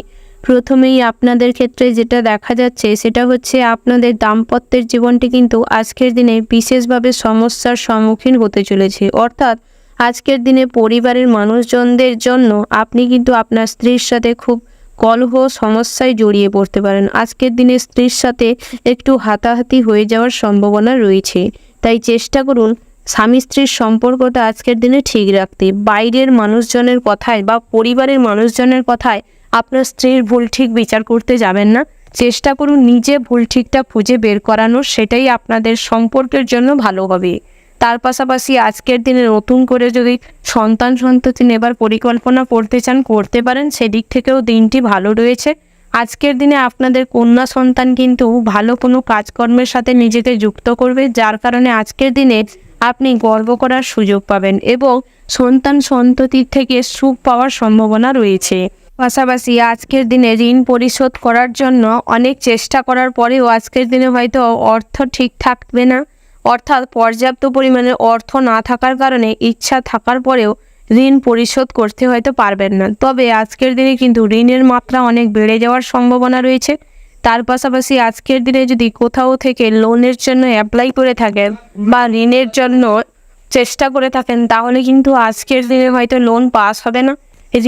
প্রথমেই আপনাদের ক্ষেত্রে যেটা দেখা যাচ্ছে সেটা হচ্ছে আপনাদের দাম্পত্যের জীবনটি কিন্তু আজকের দিনে বিশেষভাবে সমস্যার সম্মুখীন হতে চলেছে। অর্থাৎ আজকের দিনে পরিবারের মানুষজনদের জন্য আপনি কিন্তু আপনার স্ত্রীর সাথে খুব কলহ সমস্যায় জড়িয়ে পড়তে পারেন। আজকের দিনে স্ত্রীর সাথে একটু হাতাহাতি হয়ে যাওয়ার সম্ভাবনা রয়েছে, তাই চেষ্টা করুন স্বামী স্ত্রীর সম্পর্কটা আজকের দিনে ঠিক রাখতে। বাইরের মানুষজনের কথায় বা পরিবারের মানুষজনের কথায় আপনার স্ত্রীর ভুল ঠিক বিচার করতে যাবেন না। চেষ্টা করুন নিজে ভুল ঠিকটা খুঁজে বের করানোর, সেটাই আপনাদের সম্পর্কের জন্য ভালো হবে। তার পাশাপাশি আজকের দিনে নতুন করে যদি সন্তানসন্ততি নেবার পরিকল্পনা করতে চান করতে পারেন, সেদিক থেকেও দিনটি ভালো রয়েছে। আজকের দিনে আপনাদের কন্যা সন্তান কিন্তু ভালো কোনো কাজকর্মের সাথে নিজেকে যুক্ত করবে, যার কারণে আজকের দিনে আপনি গর্ব করার সুযোগ পাবেন এবং সন্তান সন্ততির থেকে সুখ পাওয়ার সম্ভাবনা রয়েছে। পাশাপাশি আজকের দিনে ঋণ পরিশোধ করার জন্য অনেক চেষ্টা করার পরেও আজকের দিনে হয়তো অর্থ ঠিক থাকবে না, অর্থাৎ পর্যাপ্ত পরিমাণে অর্থ না থাকার কারণে ইচ্ছা থাকার পরেও ঋণ পরিশোধ করতে হয়তো পারবেন না। তবে আজকের দিনে কিন্তু ঋণের মাত্রা অনেক বেড়ে যাওয়ার সম্ভাবনা রয়েছে। তার পাশাপাশি আজকের দিনে যদি কোথাও থেকে লোনের জন্য অ্যাপ্লাই করে থাকেন বা ঋণের জন্য চেষ্টা করে থাকেন, তাহলে কিন্তু আজকের দিনে হয়তো লোন পাস হবে না,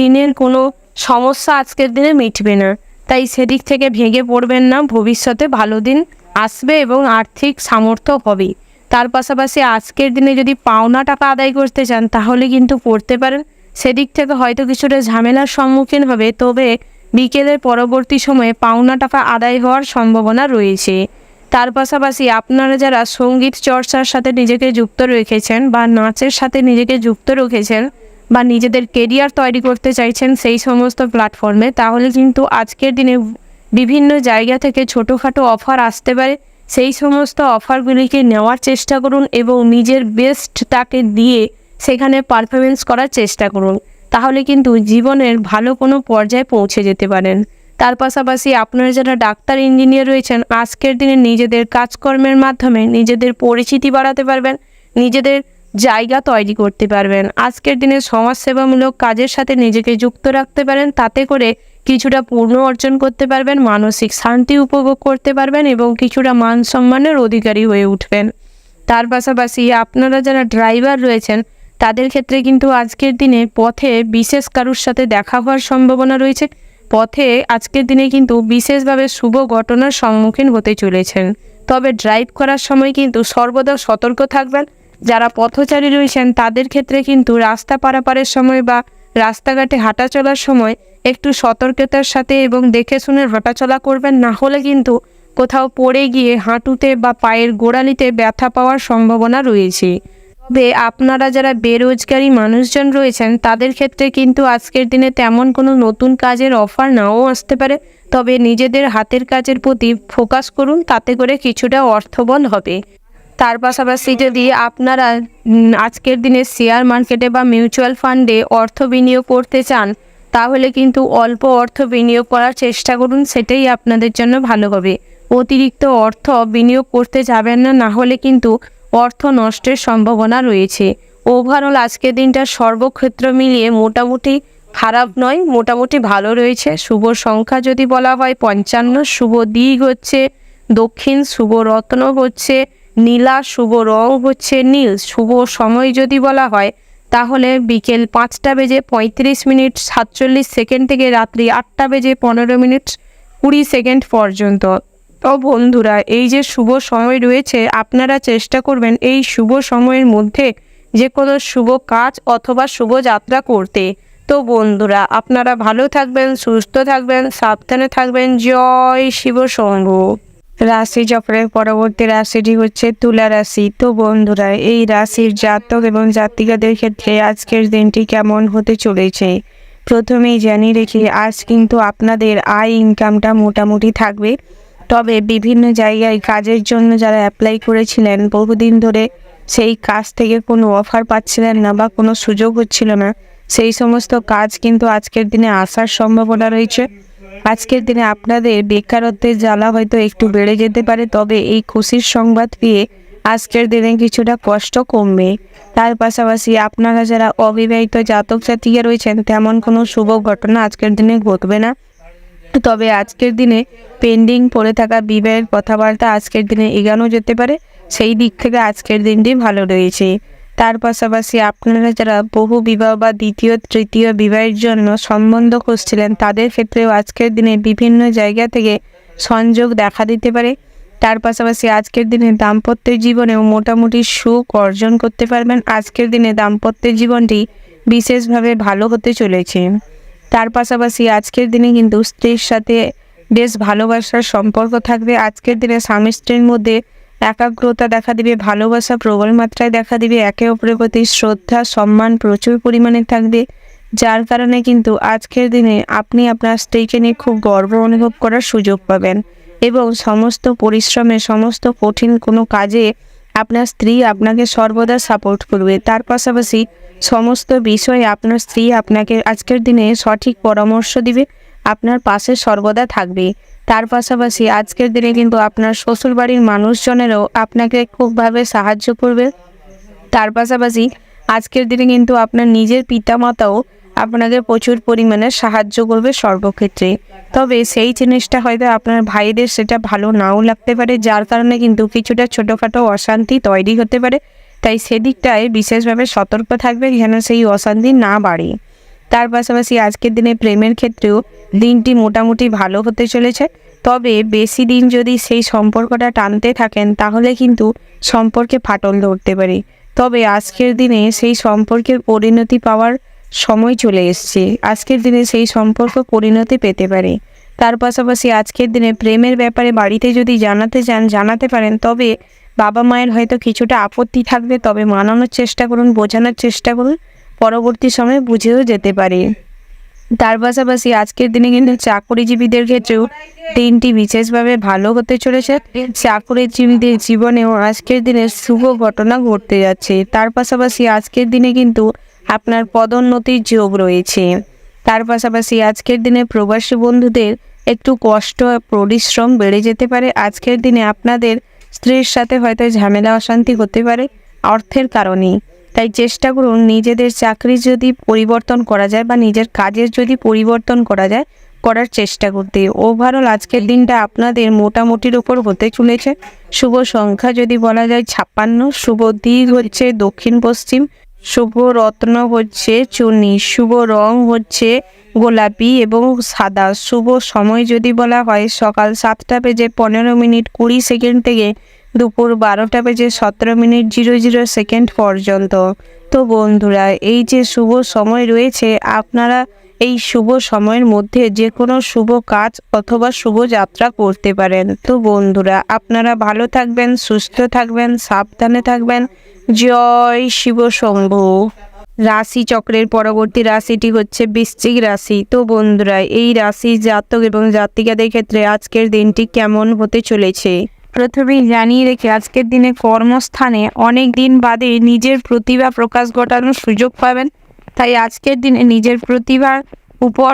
ঋণের কোনো সমস্যা আজকের দিনে মিটবে না। তাই সেদিক থেকে ভেঙে পড়বেন না, ভবিষ্যতে ভালো দিন আসবে এবং আর্থিক সামর্থ্য হবে। তার পাশাপাশি আজকের দিনে যদি পাওনা টাকা আদায় করতে চান তাহলে কিন্তু করতে পারেন, সেদিক থেকে হয়তো কিছুটা ঝামেলার সম্মুখীন হবে, তবে বিকেলের পরবর্তী সময়ে পাওনা টাকা আদায় হওয়ার সম্ভাবনা রয়েছে। তার পাশাপাশি আপনারা যারা সঙ্গীত চর্চার সাথে নিজেকে যুক্ত রেখেছেন বা নাচের সাথে নিজেকে যুক্ত রেখেছেন বা নিজেদের কেরিয়ার তৈরি করতে চাইছেন সেই সমস্ত প্ল্যাটফর্মে, তাহলে কিন্তু আজকের দিনে বিভিন্ন জায়গা থেকে ছোটোখাটো অফার আসতে পারে। সেই সমস্ত অফারগুলিকে নেওয়ার চেষ্টা করুন এবং নিজের বেস্টটাকে দিয়ে সেখানে পারফরমেন্স করার চেষ্টা করুন, তাহলে কিন্তু জীবনের ভালো কোনো পর্যায়ে পৌঁছে যেতে পারেন। তার পাশাপাশি আপনারা যারা ডাক্তার ইঞ্জিনিয়ার রয়েছেন আজকের দিনে নিজেদের কাজকর্মের মাধ্যমে নিজেদের পরিচিতি বাড়াতে পারবেন, নিজেদের জায়গা তৈরি করতে পারবেন। আজকের দিনে সমাজসেবামূলক কাজের সাথে নিজেকে যুক্ত রাখতে পারেন, তাতে করে কিছুটা পূর্ণ অর্জন করতে পারবেন, মানসিক শান্তি উপভোগ করতে পারবেন এবং কিছুটা মান সম্মানের অধিকারী হয়ে উঠবেন। তার পাশাপাশি আপনারা যারা ড্রাইভার রয়েছেন তাদের ক্ষেত্রে কিন্তু আজকের দিনে পথে বিশেষ কারুর সাথে দেখা হওয়ার সম্ভাবনা রয়েছে। পথে আজকের দিনে কিন্তু বিশেষভাবে শুভ ঘটনার সম্মুখীন হতে চলেছেন, তবে ড্রাইভ করার সময় কিন্তু সর্বদা সতর্ক থাকবেন। যারা পথচারী রয়েছেন তাদের ক্ষেত্রে কিন্তু রাস্তা পারাপারের সময় বা রাস্তাঘাটে হাঁটা চলার সময় একটু সতর্কতার সাথে এবং দেখে শুনে হাঁটাচলা করবেন, না হলে কিন্তু কোথাও পড়ে গিয়ে হাঁটুতে বা পায়ের গোড়ালিতে ব্যথা পাওয়ার সম্ভাবনা রয়েছে। তবে আপনারা যারা বেরোজগারি মানুষজন রয়েছেন তাদের ক্ষেত্রে কিন্তু আজকের দিনে তেমন কোনো নতুন কাজের অফার নাও আসতে পারে, তবে নিজেদের হাতের কাজের প্রতি ফোকাস করুন, তাতে করে কিছুটা অর্থবল হবে। তার পাশাপাশি যদি আপনারা আজকের দিনে শেয়ার মার্কেটে বা মিউচুয়াল ফান্ডে অর্থ বিনিয়োগ করতে চান তাহলে কিন্তু অল্প অর্থ বিনিয়োগ করার চেষ্টা করুন, সেটাই আপনাদের জন্য ভালো হবে। অতিরিক্ত অর্থ বিনিয়োগ করতে যাবেন না, না হলে কিন্তু অর্থ নষ্টের সম্ভাবনা রয়েছে। ওভারঅল আজকের দিনটা সর্বক্ষেত্র মিলিয়ে মোটামুটি খারাপ নয়, মোটামুটি ভালো রয়েছে। শুভ সংখ্যা যদি বলা হয় 55, শুভ দিক হচ্ছে দক্ষিণ, শুভ রত্ন হচ্ছে নীলা, শুভ রং হচ্ছে নীল। শুভ সময় যদি বলা হয় তাহলে বিকেল 5:35:47 থেকে রাত্রি 8:15:20 পর্যন্ত। তো বন্ধুরা, এই যে শুভ সময় রয়েছে আপনারা চেষ্টা করবেন এই শুভ সময়ের মধ্যে যে কোনো শুভ কাজ অথবা শুভ যাত্রা করতে। তো বন্ধুরা, আপনারা ভালো থাকবেন, সুস্থ থাকবেন, সাবধানে থাকবেন। জয় শিব শম্ভু। রাশি চক্রের পরবর্তী রাশিটি হচ্ছে তুলা রাশি। তো বন্ধুরা, এই রাশির জাতক এবং জাতিকাদের ক্ষেত্রে আজকের দিনটি কেমন হতে চলেছে প্রথমেই জানিয়ে রেখে, আজ কিন্তু আপনাদের আয় ইনকামটা মোটামুটি থাকবে। তবে বিভিন্ন জায়গায় কাজের জন্য যারা অ্যাপ্লাই করেছিলেন বহুদিন ধরে, সেই কাজ থেকে কোনো অফার পাচ্ছিলেন না বা কোনো সুযোগ হচ্ছিল না, সেই সমস্ত কাজ কিন্তু আজকের দিনে আসার সম্ভাবনা রয়েছে। আজকের দিনে আপনাদের বেকারত্বের জ্বালা হয়তো একটু বেড়ে যেতে পারে, তবে এই খুশির সংবাদ পেয়ে আজকের দিনে কিছুটা কষ্ট কমবে। তার পাশাপাশি আপনারা যারা অবিবাহিত জাতক জাতিকা রয়েছেন, তেমন কোনো শুভ ঘটনা আজকের দিনে ঘটবে না। তবে আজকের দিনে পেন্ডিং পড়ে থাকা বিবাহের কথাবার্তা আজকের দিনে এগানো যেতে পারে, সেই দিক থেকে আজকের দিনটি ভালো রয়েছে। তার পাশাপাশি আপনারা যারা বহু বিবাহ বা দ্বিতীয় তৃতীয় বিবাহের জন্য সম্বন্ধ খুঁজছিলেন, তাদের ক্ষেত্রেও আজকের দিনে বিভিন্ন জায়গা থেকে সংযোগ দেখা দিতে পারে। তার পাশাপাশি আজকের দিনে দাম্পত্য জীবনেও মোটামুটি সুখ অর্জন করতে পারবেন। আজকের দিনে দাম্পত্য জীবনটি বিশেষভাবে ভালো হতে চলেছে। তার পাশাপাশি আজকের দিনে কিন্তু স্ত্রীর সাথে বেশ ভালোবাসার সম্পর্ক থাকবে। আজকের দিনে স্বামী স্ত্রীর মধ্যে একাগ্রতা দেখা দিবে, ভালোবাসা প্রবল মাত্রায় দেখা দিবে, একে অপরের প্রতি শ্রদ্ধা সম্মান প্রচুর পরিমাণে থাকবে, যার কারণে কিন্তু আজকের দিনে আপনি আপনার স্ত্রীকে নিয়ে খুব গর্ব অনুভব করার সুযোগ পাবেন এবং সমস্ত পরিশ্রমে সমস্ত কঠিন কোনো কাজে আপনার স্ত্রী আপনাকে সর্বদা সাপোর্ট করবে। তার পাশাপাশি সমস্ত বিষয়ে আপনার স্ত্রী আপনাকে আজকের দিনে সঠিক পরামর্শ দিবে, আপনার পাশে সর্বদা থাকবে। তার পাশাপাশি আজকের দিনে কিন্তু আপনার শ্বশুরবাড়ির মানুষজনেরও আপনাকে খুবভাবে সাহায্য করবে। তার পাশাপাশি আজকের দিনে কিন্তু আপনার নিজের পিতামাতাও আপনাকে প্রচুর পরিমাণে সাহায্য করবে সর্বক্ষেত্রে। তবে সেই জিনিসটা হয়তো আপনার ভাইদের সেটা ভালো নাও লাগতে পারে, যার কারণে কিন্তু কিছুটা ছোটোখাটো অশান্তি তৈরি হতে পারে। তাই সেদিকটায় বিশেষভাবে সতর্ক থাকবে যেন সেই অশান্তি না বাড়ে। তার পাশাপাশি আজকের দিনে প্রেমের ক্ষেত্রেও দিনটি মোটামুটি ভালো হতে চলেছে। তবে বেশি দিন যদি সেই সম্পর্কটা টানতে থাকেন, তাহলে কিন্তু সম্পর্কে ফাটল ধরতে পারে। তবে আজকের দিনে সেই সম্পর্কের পরিণতি পাওয়ার সময় চলে এসছে। আজকের দিনে সেই সম্পর্ক পরিণতি পেতে পারে। তার পাশাপাশি আজকের দিনে প্রেমের ব্যাপারে বাড়িতে যদি জানাতে চান জানাতে পারেন, তবে বাবা মায়ের হয়তো কিছুটা আপত্তি থাকবে, তবে মানানোর চেষ্টা করুন, বোঝানোর চেষ্টা করুন, পরবর্তী সময়ে বুঝেও যেতে পারে। তার পাশাপাশি আজকের দিনে কিন্তু চাকরিজীবীদের ক্ষেত্রেও দিনটি বিশেষভাবে ভালো হতে চলেছে। চাকরিজীবীদের জীবনেও আজকের দিনে শুভ ঘটনা ঘটতে যাচ্ছে। তার পাশাপাশি আজকের দিনে কিন্তু আপনার পদোন্নতির যোগ রয়েছে। তার পাশাপাশি আজকের দিনে প্রবাসী বন্ধুদের একটু কষ্ট পরিশ্রম বেড়ে যেতে পারে। আজকের দিনে আপনাদের স্ত্রীর সাথে হয়তো ঝামেলা অশান্তি হতে পারে অর্থের কারণে। তাই চেষ্টা করুন নিজেদের চাকরি যদি পরিবর্তন করা যায় বা নিজের কাজের যদি পরিবর্তন করা যায়, করার চেষ্টা করতে। ওভারঅল আজকের দিনটা আপনাদের মোটামুটির উপর হতে চলেছে। শুভ সংখ্যা যদি বলা যায় 56, শুভ দিক হচ্ছে দক্ষিণ পশ্চিম, শুভ রত্ন হচ্ছে চুনি, শুভ রং হচ্ছে গোলাপি এবং সাদা। শুভ সময় যদি বলা হয় সকাল 7:15:20 থেকে দুপুর 12:17:00 পর্যন্ত। তো বন্ধুরা, এই যে শুভ সময় রয়েছে, আপনারা এই শুভ সময়ের মধ্যে যে কোনো শুভ কাজ অথবা শুভ যাত্রা করতে পারেন। তো বন্ধুরা, আপনারা ভালো থাকবেন, সুস্থ থাকবেন, সাবধানে থাকবেন। জয় শিব শম্ভু। রাশি চক্রের পরবর্তী রাশিটি হচ্ছে বৃশ্চিক রাশি। তো বন্ধুরা, এই রাশির জাতক এবং জাতিকাদের ক্ষেত্রে আজকের দিনটি কেমন হতে চলেছে প্রথমেই জানিয়ে রেখে, আজকের দিনে কর্মস্থানে অনেক দিন বাদে নিজের প্রতিভা প্রকাশ ঘটানোর সুযোগ পাবেন। তাই আজকের দিনে নিজের প্রতিভার উপর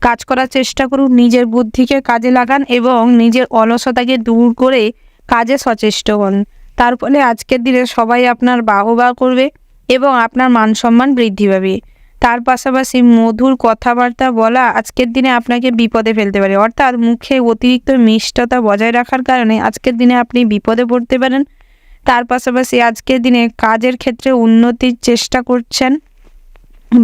কাজ করার চেষ্টা করুন, নিজের বুদ্ধিকে কাজে লাগান এবং নিজের অলসতাকে দূর করে কাজে সচেষ্ট হন। তার ফলে আজকের দিনে সবাই আপনার বাহবা করবে এবং আপনার মান সম্মান বৃদ্ধি পাবে। তার পাশাপাশি মধুর কথাবার্তা বলা আজকের দিনে আপনাকে বিপদে ফেলতে পারে, অর্থাৎ মুখে অতিরিক্ত মিষ্টতা বজায় রাখার কারণে আজকের দিনে আপনি বিপদে পড়তে পারেন। তার পাশাপাশি আজকের দিনে কাজের ক্ষেত্রে উন্নতির চেষ্টা করছেন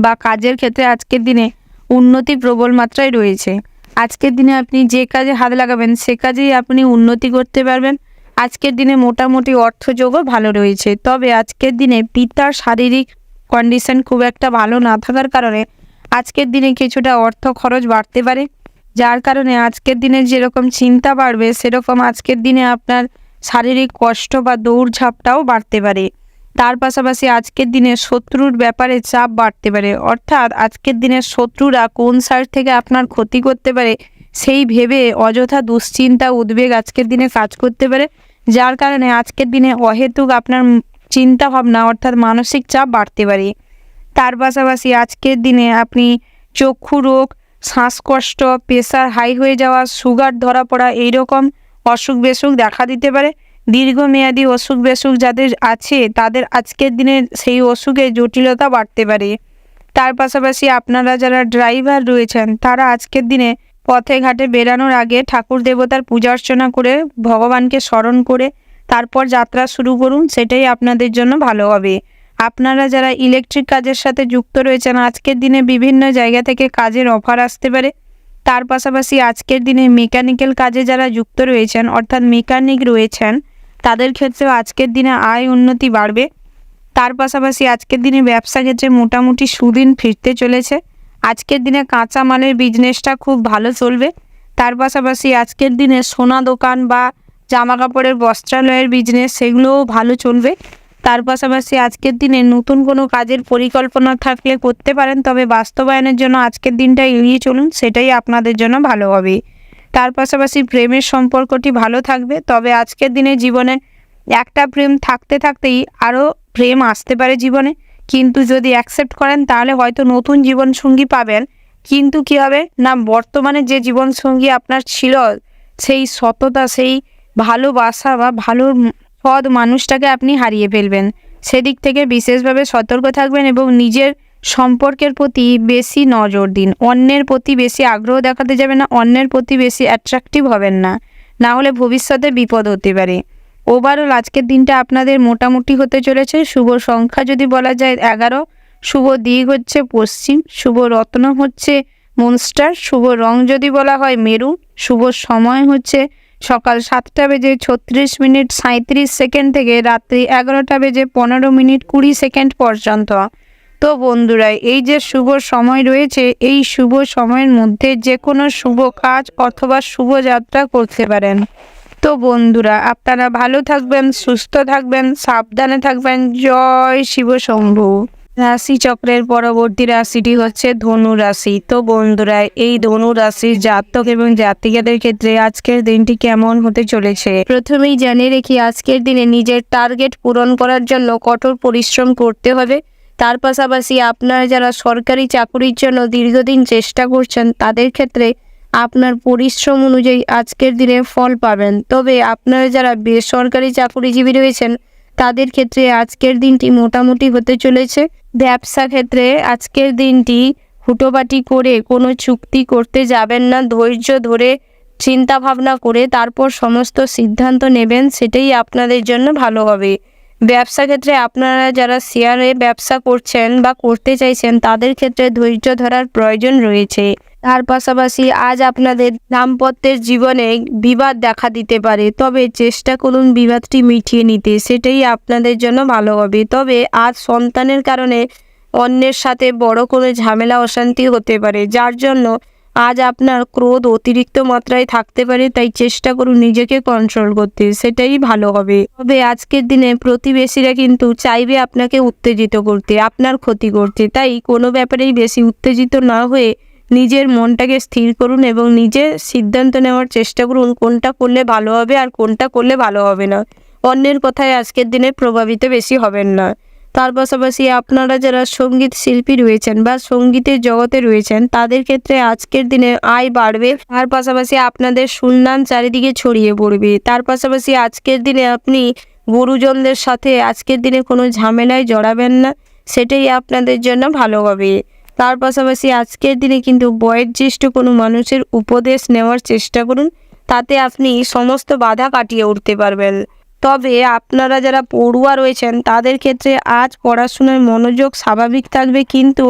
বা কাজের ক্ষেত্রে আজকের দিনে উন্নতি প্রবল মাত্রায় রয়েছে। আজকের দিনে আপনি যে কাজে হাত লাগাবেন সে কাজেই আপনি উন্নতি করতে পারবেন। আজকের দিনে মোটামুটি অর্থযোগও ভালো রয়েছে। তবে আজকের দিনে পিতার শারীরিক কন্ডিশন খুব একটা ভালো না থাকার কারণে আজকের দিনে কিছুটা অর্থ খরচ বাড়তে পারে, যার কারণে আজকের দিনে যেরকম চিন্তা বাড়বে সেরকম আজকের দিনে আপনার শারীরিক কষ্ট বা দৌড়ঝাঁপটাও বাড়তে পারে। তার পাশাপাশি আজকের দিনে শত্রুর ব্যাপারে চাপ বাড়তে পারে, অর্থাৎ আজকের দিনে শত্রুরা কোন সাইড থেকে আপনার ক্ষতি করতে পারে সেই ভেবে অযথা দুশ্চিন্তা উদ্বেগ আজকের দিনে কাজ করতে পারে, যার কারণে আজকের দিনে অহেতুক আপনার চিন্তা ভাবনা অর্থাৎ মানসিক চাপ বাড়তে পারে। তার পাশাপাশি আজকের দিনে আপনি চক্ষু রোগ, শ্বাসকষ্ট, প্রেশার হাই হয়ে যাওয়া, সুগার ধরা পড়া এইরকম অসুখ বিসুখ দেখা দিতে পারে। দীর্ঘমেয়াদী অসুখ বিসুখ যাদের আছে তাদের আজকের দিনে সেই অসুখের জটিলতা বাড়তে পারে। তার পাশাপাশি আপনারা যারা ড্রাইভার রয়েছেন তারা আজকের দিনে পথে ঘাটে বেরানোর আগে ঠাকুর দেবতার পূজা অর্চনা করে ভগবানকে স্মরণ করে তারপর যাত্রা শুরু করুন, সেটাই আপনাদের জন্য ভালো হবে। আপনারা যারা ইলেকট্রিক কাজের সাথে যুক্ত রয়েছেন আজকের দিনে বিভিন্ন জায়গা থেকে কাজের অফার আসতে পারে। তার পাশাপাশি আজকের দিনে মেকানিক্যাল কাজে যারা যুক্ত রয়েছেন অর্থাৎ মেকানিক রয়েছেন তাদের ক্ষেত্রেও আজকের দিনে আয় উন্নতি বাড়বে। তার পাশাপাশি আজকের দিনে ব্যবসা ক্ষেত্রে মোটামুটি সুদিন ফিরতে চলেছে। আজকের দিনে কাঁচা মালের বিজনেসটা খুব ভালো চলবে। তার পাশাপাশি আজকের দিনে সোনা দোকান বা জামা কাপড়ের বস্ত্রালয়ের বিজনেস সেগুলোও ভালো চলবে। তার পাশাপাশি আজকের দিনে নতুন কোনো কাজের পরিকল্পনা থাকলে করতে পারেন, তবে বাস্তবায়নের জন্য আজকের দিনটা এড়িয়ে চলুন, সেটাই আপনাদের জন্য ভালো হবে। তার পাশাপাশি প্রেমের সম্পর্কটি ভালো থাকবে, তবে আজকের দিনে জীবনে একটা প্রেম থাকতে থাকতেই আরও প্রেম আসতে পারে জীবনে, কিন্তু যদি অ্যাকসেপ্ট করেন তাহলে হয়তো নতুন জীবনসঙ্গী পাবেন। কিন্তু কী হবে না, বর্তমানে যে জীবনসঙ্গী আপনার ছিল সেই সততা, সেই ভালোবাসা বা ভালো সৎ মানুষটাকে আপনি হারিয়ে ফেলবেন। সেদিক থেকে বিশেষভাবে সতর্ক থাকবেন এবং নিজের সম্পর্কের প্রতি বেশি নজর দিন। অন্যের প্রতি বেশি আগ্রহ দেখাতে যাবে না, অন্যের প্রতি বেশি অ্যাট্রাকটিভ হবেন না, না হলে ভবিষ্যতে বিপদ হতে পারে। ওভারঅল আজকের দিনটা আপনাদের মোটামুটি হতে চলেছে। শুভ সংখ্যা যদি বলা যায় 11, শুভ দিক হচ্ছে পশ্চিম, শুভ রত্ন হচ্ছে মনস্টার, শুভ রং যদি বলা হয় মেরুন, শুভ সময় হচ্ছে সকাল 7টা বেজে 36 মিনিট 37 সেকেন্ড থেকে রাত্রি 11টা বেজে 15 মিনিট 20 সেকেন্ড পর্যন্ত। তো বন্ধুরা, এই যে শুভ সময় রয়েছে এই শুভ সময়ের মধ্যে যে কোনো শুভ কাজ অথবা শুভ যাত্রা করতে পারেন। তো বন্ধুরা, আপনারা ভালো থাকবেন, সুস্থ থাকবেন, সাবধানে থাকবেন। জয় শিব শম্ভু। রাশি চক্রের পরবর্তী রাশিটি হচ্ছে ধনু রাশি। তো বন্ধুরা, এই ধনু রাশির জাতক এবং জাতিকাদের ক্ষেত্রে আজকের দিনটি কেমন হতে চলেছে প্রথমেই জানিয়ে রেখি, আজকের দিনে নিজের টার্গেট পূরণ করার জন্য কঠোর পরিশ্রম করতে হবে। তার পাশাপাশি আপনারা যারা সরকারি চাকুরির জন্য দীর্ঘদিন চেষ্টা করছেন তাদের ক্ষেত্রে আপনার পরিশ্রম অনুযায়ী আজকের দিনে ফল পাবেন। তবে আপনারা যারা বেসরকারি চাকুরিজীবী রয়েছেন তাদের ক্ষেত্রে আজকের দিনটি মোটামুটি হতে চলেছে। ব্যবসা ক্ষেত্রে আজকের দিনটি হুটোপাটি করে কোনো চুক্তি করতে যাবেন না, ধৈর্য ধরে চিন্তা ভাবনা করে তারপর সমস্ত সিদ্ধান্ত নেবেন, সেটাই আপনাদের জন্য ভালো হবে। ব্যবসা ক্ষেত্রে আপনারা যারা শেয়ারে ব্যবসা করছেন বা করতে চাইছেন তাদের ক্ষেত্রে ধৈর্য ধরার প্রয়োজন রয়েছে। তার পাশাপাশি আজ আপনাদের দাম্পত্যের জীবনে বিবাদ দেখা দিতে পারে, তবে চেষ্টা করুন বিবাদটি মিটিয়ে নিতে, সেটাই আপনাদের জন্য ভালো হবে। তবে আজ সন্তানের কারণে অন্যের সাথে বড় কোনো ঝামেলা অশান্তি হতে পারে, যার জন্য আজ আপনার ক্রোধ অতিরিক্ত মাত্রায় থাকতে পারে, তাই চেষ্টা করুন নিজেকে কন্ট্রোল করতে, সেটাই ভালো হবে। তবে আজকের দিনে প্রতিবেশীরা কিন্তু চাইবে আপনাকে উত্তেজিত করতে, আপনার ক্ষতি করতে, তাই কোনো ব্যাপারেই বেশি উত্তেজিত না হয়ে নিজের মনটাকে স্থির করুন এবং নিজে সিদ্ধান্ত নেওয়ার চেষ্টা করুন কোনটা করলে ভালো হবে আর কোনটা করলে ভালো হবে না। অন্যের কথায় আজকের দিনে প্রভাবিত বেশি হবেন না। তার পাশাপাশি আপনারা যারা সঙ্গীত শিল্পী রয়েছেন বা সঙ্গীতের জগতে রয়েছেন তাদের ক্ষেত্রে আজকের দিনে আয় বাড়বে। তার পাশাপাশি আপনাদের সুনাম চারিদিকে ছড়িয়ে পড়বে। তার পাশাপাশি আজকের দিনে আপনি গুরুজনদের সাথে আজকের দিনে কোনো ঝামেলায় জড়াবেন না, সেটাই আপনাদের জন্য ভালো হবে। তার পাশাপাশি আজকের দিনে কিন্তু বয়োজ্যেষ্ঠ কোনো মানুষের উপদেশ নেওয়ার চেষ্টা করুন, তাতে আপনি সমস্ত বাধা কাটিয়ে উঠতে পারবেন। তবে আপনারা যারা পড়ুয়া রয়েছেন তাদের ক্ষেত্রে আজ পড়াশোনায় মনোযোগ স্বাভাবিক থাকবে, কিন্তু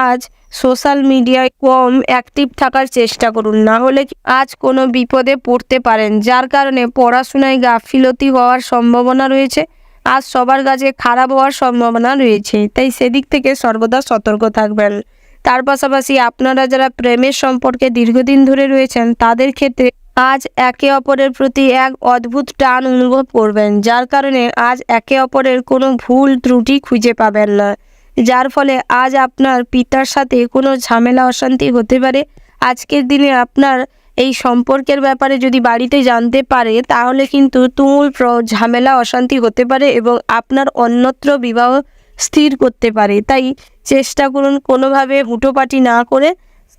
আজ সোশ্যাল মিডিয়ায় কম অ্যাক্টিভ থাকার চেষ্টা করুন, না হলে আজ কোনো বিপদে পড়তে পারেন, যার কারণে পড়াশোনায় গাফিলতি হওয়ার সম্ভাবনা রয়েছে। আজ সবার কাছে খারাপ হওয়ার সম্ভাবনা রয়েছে, তাই সেদিক থেকে সর্বদা সতর্ক থাকবেন। তার পাশাপাশি আপনারা যারা প্রেমের সম্পর্কে দীর্ঘদিন ধরে রয়েছেন তাদের ক্ষেত্রে আজ একে অপরের প্রতি এক অদ্ভুত টান অনুভব করবেন, যার কারণে আজ একে অপরের কোনো ভুল ত্রুটি খুঁজে পাবেন না, যার ফলে আজ আপনার পিতার সাথে কোনো ঝামেলা অশান্তি হতে পারে। আজকের দিনে আপনার এই সম্পর্কের ব্যাপারে যদি বাড়িতে জানতে পারে তাহলে কিন্তু তুমুল ঝামেলা অশান্তি হতে পারে এবং আপনার অন্যত্র বিবাহ স্থির করতে পারে। তাই চেষ্টা করুন কোনোভাবে হুটোপাটি না করে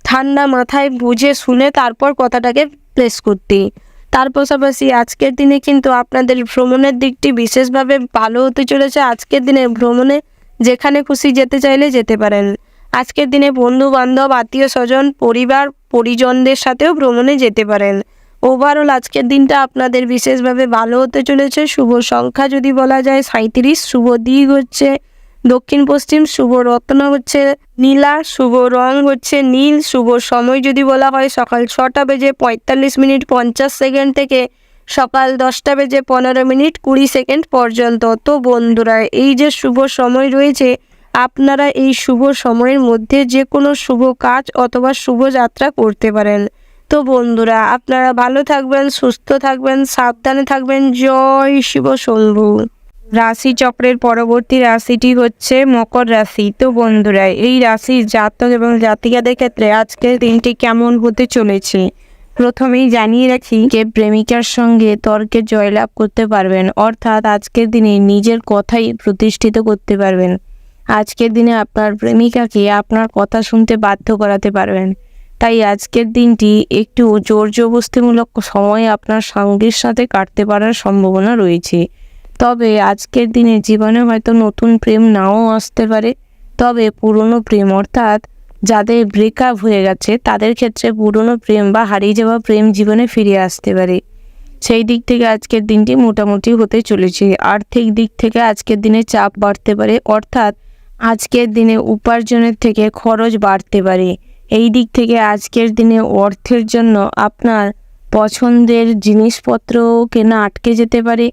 ঠান্ডা মাথায় বুঝে শুনে তারপর কথাটাকে প্লেস করতে। তার পাশাপাশি আজকের দিনে কিন্তু আপনাদের ভ্রমণের দিকটি বিশেষভাবে ভালো হতে চলেছে। আজকের দিনে ভ্রমণে যেখানে খুশি যেতে চাইলে যেতে পারেন। আজকের দিনে বন্ধু বান্ধব, আত্মীয় স্বজন, পরিবার পরিজনদের সাথেও ভ্রমণে যেতে পারেন। ওভারঅল আজকের দিনটা আপনাদের বিশেষভাবে ভালো হতে চলেছে। শুভ সংখ্যা যদি বলা যায় 37, শুভ দিক হচ্ছে দক্ষিণ পশ্চিম, শুভ রত্ন হচ্ছে নীলা, শুভ রং হচ্ছে নীল, শুভ সময় যদি বলা হয় সকাল 6টা বেজে 45 মিনিট 50 সেকেন্ড থেকে সকাল 10টা বেজে 15 মিনিট 20 সেকেন্ড পর্যন্ত। তো বন্ধুরা, এই যে শুভ সময় রয়েছে, আপনারা এই শুভ সময়ের মধ্যে যে কোনো শুভ কাজ অথবা শুভ যাত্রা করতে পারেন। তো বন্ধুরা, আপনারা ভালো থাকবেন, সুস্থ থাকবেন, সাবধানে থাকবেন। জয় শিব শম্ভু। রাশি চক্রের পরবর্তী রাশিটি হচ্ছে মকর রাশি। তো বন্ধুরা, এই রাশির জাতক এবং জাতিকাদের ক্ষেত্রে আজকের দিনটি কেমন হতে চলেছে প্রথমেই জানিয়ে রাখি যে প্রেমিকার সঙ্গে তর্কে জয়লাভ করতে পারবেন, অর্থাৎ আজকের দিনে নিজের কথাই প্রতিষ্ঠিত করতে পারবেন। আজকের দিনে আপনার প্রেমিকাকে আপনার কথা শুনতে বাধ্য করাতে পারবেন। তাই আজকের দিনটি একটু জোর জবরদস্তিমূলক সময় আপনার সঙ্গীর সাথে কাটতে পারার সম্ভাবনা রয়েছে। তবে আজকের দিনে জীবনে হয়তো নতুন প্রেম নাও আসতে পারে, তবে পুরনো প্রেম অর্থাৎ যাদের ব্রেকআপ হয়ে গেছে তাদের ক্ষেত্রে পুরনো প্রেম বা হারিয়ে যাওয়া প্রেম জীবনে ফিরে আসতে পারে। সেই দিক থেকে আজকের দিনটি মোটামুটি হতে চলেছে। আর্থিক দিক থেকে আজকের দিনে চাপ বাড়তে পারে, অর্থাৎ আজকের দিনে উপার্জনের থেকে খরচ বাড়তে পারে। এই দিক থেকে আজকের দিনে অর্থের জন্য আপনার পছন্দের জিনিসপত্র কেনা আটকে যেতে পারে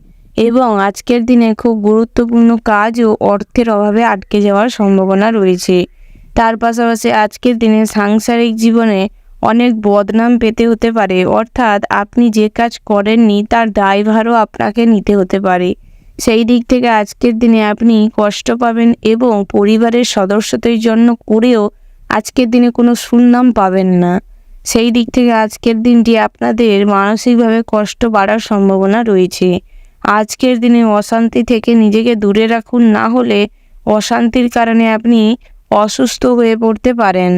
এবং আজকের দিনে খুব গুরুত্বপূর্ণ কাজও অর্থের অভাবে আটকে যাওয়ার সম্ভাবনা রয়েছে। তার পাশাপাশি আজকের দিনে সাংসারিক জীবনে অনেক বদনাম পেতে হতে পারে, অর্থাৎ আপনি যে কাজ করেননি তার দায়ভারও আপনাকে নিতে হতে পারে। সেই দিক থেকে আজকের দিনে আপনি কষ্ট পাবেন এবং পরিবারের সদস্যদের জন্য করেও আজকের দিনে কোনো সুনাম পাবেন না। সেই দিক থেকে আজকের দিনটি আপনাদের মানসিকভাবে কষ্ট বাড়ার সম্ভাবনা রয়েছে। আজকের দিনে অশান্তি থেকে নিজেকে দূরে রাখুন, না হলে অশান্তির কারণে আপনি অসুস্থ হয়ে পড়তে পারেন।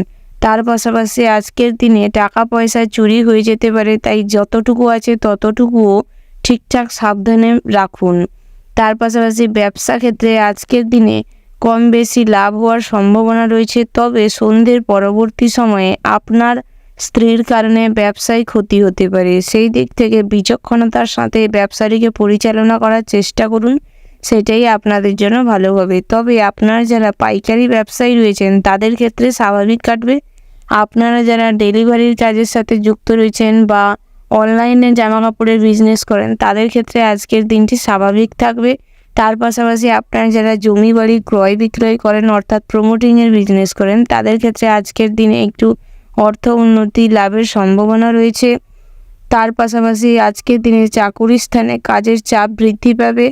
তার পাশাপাশি আজকের দিনে টাকা পয়সা চুরি হয়ে যেতে পারে, তাই যতটুকু আছে ততটুকুও ঠিকঠাক সাবধানে রাখুন। তার পাশাপাশি ব্যবসা ক্ষেত্রে আজকের দিনে কম বেশি লাভ হওয়ার সম্ভাবনা রয়েছে, তবে সন্ধ্যের পরবর্তী সময়ে আপনার স্ত্রীর কারণে ব্যবসায় ক্ষতি হতে পারে। সেই দিক থেকে বিচক্ষণতার সাথে ব্যবসাটিকে পরিচালনা করার চেষ্টা করুন, সেটাই আপনাদের জন্য ভালো হবে। তবে আপনারা যারা পাইকারি ব্যবসায়ী রয়েছেন তাদের ক্ষেত্রে স্বাভাবিক কাটবে। আপনারা যারা ডেলিভারির কাজের সাথে যুক্ত রয়েছেন বা অনলাইনে জামা কাপড়ের বিজনেস করেন তাদের ক্ষেত্রে আজকের দিনটি স্বাভাবিক থাকবে। তার পাশাপাশি আপনারা যারা জমি বাড়ি ক্রয় বিক্রয় করেন অর্থাৎ প্রমোটিংয়ের বিজনেস করেন তাদের ক্ষেত্রে আজকের দিনে একটু অর্থ উন্নতি লাভের সম্ভাবনা রয়েছে। তার পাশাপাশি আজকের দিনে চাকুরি স্থানে কাজের চাপ বৃদ্ধি পাবে,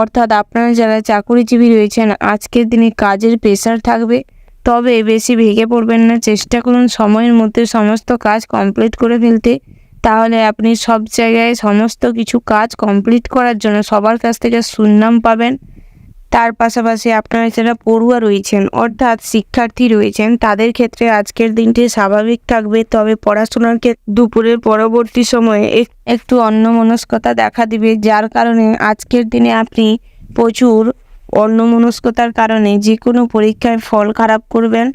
অর্থাৎ আপনারা যারা চাকুরিজীবী রয়েছেন আজকের দিনে কাজের প্রেশার থাকবে, তবে বেশি ভেঙে পড়বেন না। চেষ্টা করুন সময়ের মধ্যে সমস্ত কাজ কমপ্লিট করে ফেলতে, তাহলে আপনি সব জায়গায় সমস্ত কিছু কাজ কমপ্লিট করার জন্য সবার কাছ থেকে সুনাম পাবেন। তার পাশাপাশি আপনারা যারা পড়ুয়া রয়েছেন অর্থাৎ শিক্ষার্থী রয়েছেন তাদের ক্ষেত্রে আজকের দিনটি স্বাভাবিক থাকবে, তবে পড়াশোনার ক্ষেত্রে দুপুরের পরবর্তী সময়ে একটু অন্যমনস্কতা দেখা দিবে, যার কারণে আজকের দিনে আপনি প্রচুর অন্যমনস্কতার কারণে যে কোনো পরীক্ষায় ফল খারাপ করবেন।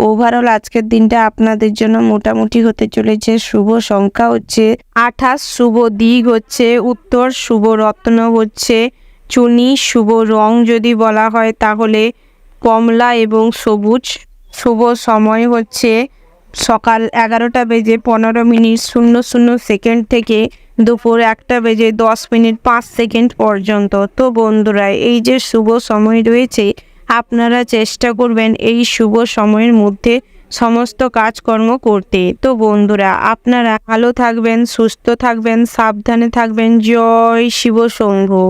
ওভারঅল আজকের দিনটা আপনাদের জন্য মোটামুটি হতে চলেছে। শুভ সংখ্যা হচ্ছে 28, শুভ দিক হচ্ছে উত্তর, শুভ রত্ন হচ্ছে চুনি, শুভ রং যদি বলা হয় তাহলে কমলা এবং সবুজ। শুভ সময় হচ্ছে সকাল 11টা বেজে 15 মিনিট 00 সেকেন্ড থেকে দুপুর 1টা বেজে 10 মিনিট 5 সেকেন্ড পর্যন্ত। তো বন্ধুরা, এই যে শুভ সময় রয়েছে আপনারা চেষ্টা করবেন এই শুভ সময়ের মধ্যে সমস্ত কাজকর্ম করতে। তো বন্ধুরা, আপনারা ভালো থাকবেন, সুস্থ থাকবেন, সাবধানে থাকবেন। জয় শিব শম্ভু।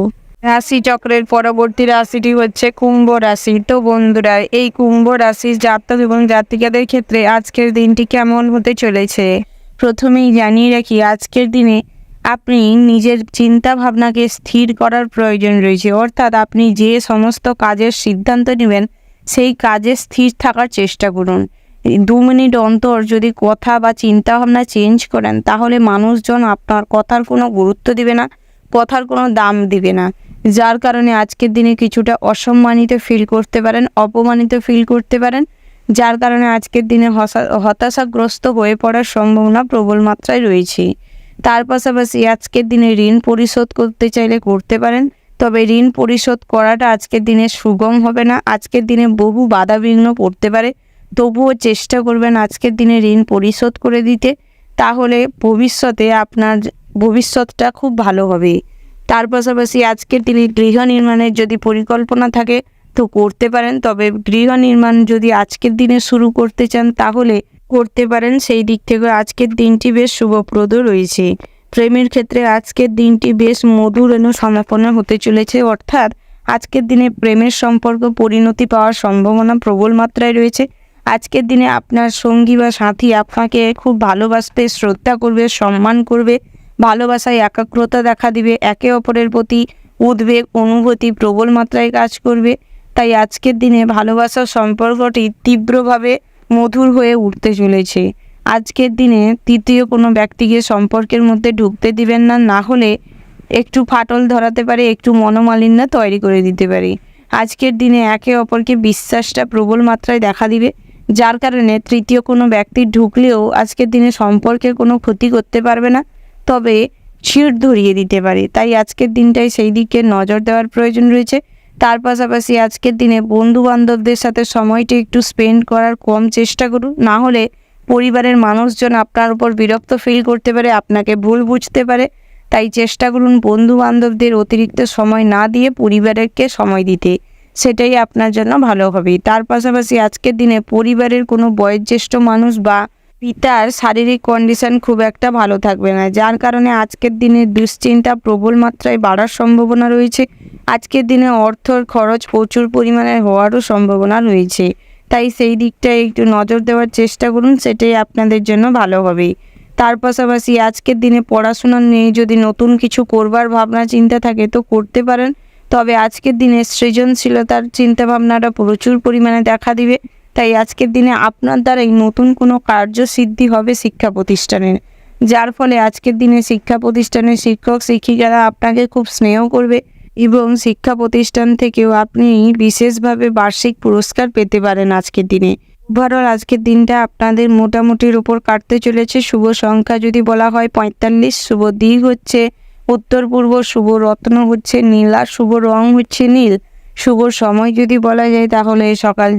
রাশি চক্রের পরবর্তী রাশিটি হচ্ছে কুম্ভ রাশি। তো বন্ধুরা, এই কুম্ভ রাশির জাতক এবং জাতিকাদের ক্ষেত্রে আজকের দিনটি কেমন হতে চলেছে প্রথমেই জানিয়ে রাখি, আজকের দিনে আপনি নিজের চিন্তা ভাবনাকে স্থির করার প্রয়োজন রয়েছে। অর্থাৎ আপনি যে সমস্ত কাজের সিদ্ধান্ত নেবেন সেই কাজে স্থির থাকার চেষ্টা করুন। 2 মিনিট অন্তর যদি কথা বা চিন্তা ভাবনা চেঞ্জ করেন তাহলে মানুষজন আপনার কথার কোনো গুরুত্ব দিবে না, কথার কোনো দাম দিবে না। যার কারণে আজকের দিনে কিছুটা অসম্মানিত ফিল করতে পারেন, অপমানিত ফিল করতে পারেন, যার কারণে আজকের দিনে হতাশাগ্রস্ত হয়ে পড়ার সম্ভাবনা প্রবল মাত্রায় রয়েছে। তার পাশাপাশি আজকের দিনে ঋণ পরিশোধ করতে চাইলে করতে পারেন, তবে ঋণ পরিশোধ করাটা আজকের দিনে সুগম হবে না। আজকের দিনে বহু বাধাবিঘ্ন পড়তে পারে, তবুও চেষ্টা করবেন আজকের দিনে ঋণ পরিশোধ করে দিতে, তাহলে ভবিষ্যতে আপনার ভবিষ্যৎটা খুব ভালো হবে। তার পাশাপাশি আজকের দিনে গৃহ নির্মাণের যদি পরিকল্পনা থাকে তো করতে পারেন, তবে গৃহ নির্মাণ যদি আজকের দিনে শুরু করতে চান তাহলে করতে পারেন। সেই দিক থেকে আজকের দিনটি বেশ শুভপ্রদ রয়েছে। প্রেমের ক্ষেত্রে আজকের দিনটি বেশ মধুর এবং সমাপন্ন হতে চলেছে। অর্থাৎ আজকের দিনে প্রেমের সম্পর্ক পরিণতি পাওয়ার সম্ভাবনা প্রবল মাত্রায় রয়েছে। আজকের দিনে আপনার সঙ্গী বা সাথী আপনাকে খুব ভালোবাসবে, শ্রদ্ধা করবে, সম্মান করবে, ভালোবাসায় একাগ্রতা দেখা দিবে, একে অপরের প্রতি উদ্বেগ অনুভূতি প্রবল মাত্রায় কাজ করবে। তাই আজকের দিনে ভালোবাসার সম্পর্কটি তীব্রভাবে মধুর হয়ে উঠতে চলেছে। আজকের দিনে তৃতীয় কোনো ব্যক্তিকে সম্পর্কের মধ্যে ঢুকতে দিবেন না, না হলে একটু ফাটল ধরাতে পারে, একটু মনোমালিন্য তৈরি করে দিতে পারে। আজকের দিনে একে অপরকে বিশ্বাসটা প্রবল মাত্রায় দেখা দিবে, যার কারণে তৃতীয় কোনো ব্যক্তি ঢুকলেও আজকের দিনে সম্পর্কের কোনো ক্ষতি করতে পারবে না, তবে ছিঁড় ধরিয়ে দিতে পারে। তাই আজকের দিনটাই সেই দিকে নজর দেওয়ার প্রয়োজন রয়েছে। তার পাশাপাশি আজকের দিনে বন্ধু বান্ধবদের সাথে সময়টা একটু স্পেন্ড করার কম চেষ্টা করুন, না হলে পরিবারের মানুষজন আপনার উপর বিরক্ত ফিল করতে পারে, আপনাকে ভুল বুঝতে পারে। তাই চেষ্টা করুন বন্ধু বান্ধবদের অতিরিক্ত সময় না দিয়ে পরিবারকে সময় দিতে, সেটাই আপনার জন্য ভালো হবে। তার পাশাপাশি আজকের দিনে পরিবারের কোনো বয়োজ্যেষ্ঠ মানুষ বা পিতার শারীরিক কন্ডিশন খুব একটা ভালো থাকবে না, যার কারণে আজকের দিনে দুশ্চিন্তা প্রবল মাত্রায় বাড়ার সম্ভাবনা রয়েছে। আজকের দিনে অর্থর খরচ প্রচুর পরিমাণে হওয়ারও সম্ভাবনা রয়েছে। তাই সেই দিকটায় একটু নজর দেওয়ার চেষ্টা করুন, সেটাই আপনাদের জন্য ভালো হবে। তার পাশাপাশি আজকের দিনে পড়াশোনা নিয়ে যদি নতুন কিছু করবার ভাবনা চিন্তা থাকে তো করতে পারেন, তবে আজকের দিনে সৃজনশীলতার চিন্তাভাবনাটা প্রচুর পরিমাণে দেখা দিবে। তাই আজকের দিনে আপনার দ্বারাই নতুন কোনো কার্যসিদ্ধি হবে শিক্ষা প্রতিষ্ঠানের, যার ফলে আজকের দিনে শিক্ষা প্রতিষ্ঠানের শিক্ষক শিক্ষিকারা আপনাকে খুব স্নেহ করবে এবং শিক্ষা প্রতিষ্ঠান থেকেও আপনি বিশেষভাবে বার্ষিক পুরস্কার পেতে পারেন আজকের দিনে। ওভারঅল আজকের দিনটা আপনাদের মোটামুটির উপর কাটতে চলেছে। শুভ সংখ্যা যদি বলা হয় 45, শুভ দিক হচ্ছে উত্তর পূর্ব, শুভ রত্ন হচ্ছে নীল আর শুভ রং হচ্ছে নীল। শুভ সময় যদি বলা যায় তাহলে সকাল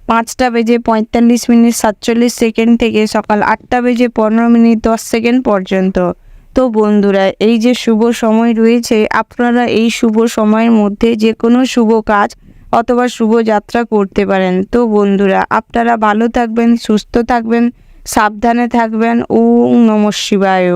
5:45:47 থেকে সকাল 8:15:10 পর্যন্ত। তো বন্ধুরা, এই যে শুভ সময় রয়েছে, আপনারা এই শুভ সময়ের মধ্যে যে কোনো শুভ কাজ অথবা শুভ যাত্রা করতে পারেন। তো বন্ধুরা, আপনারা ভালো থাকবেন, সুস্থ থাকবেন, সাবধানে থাকবেন। ওম নমঃ শিবায়।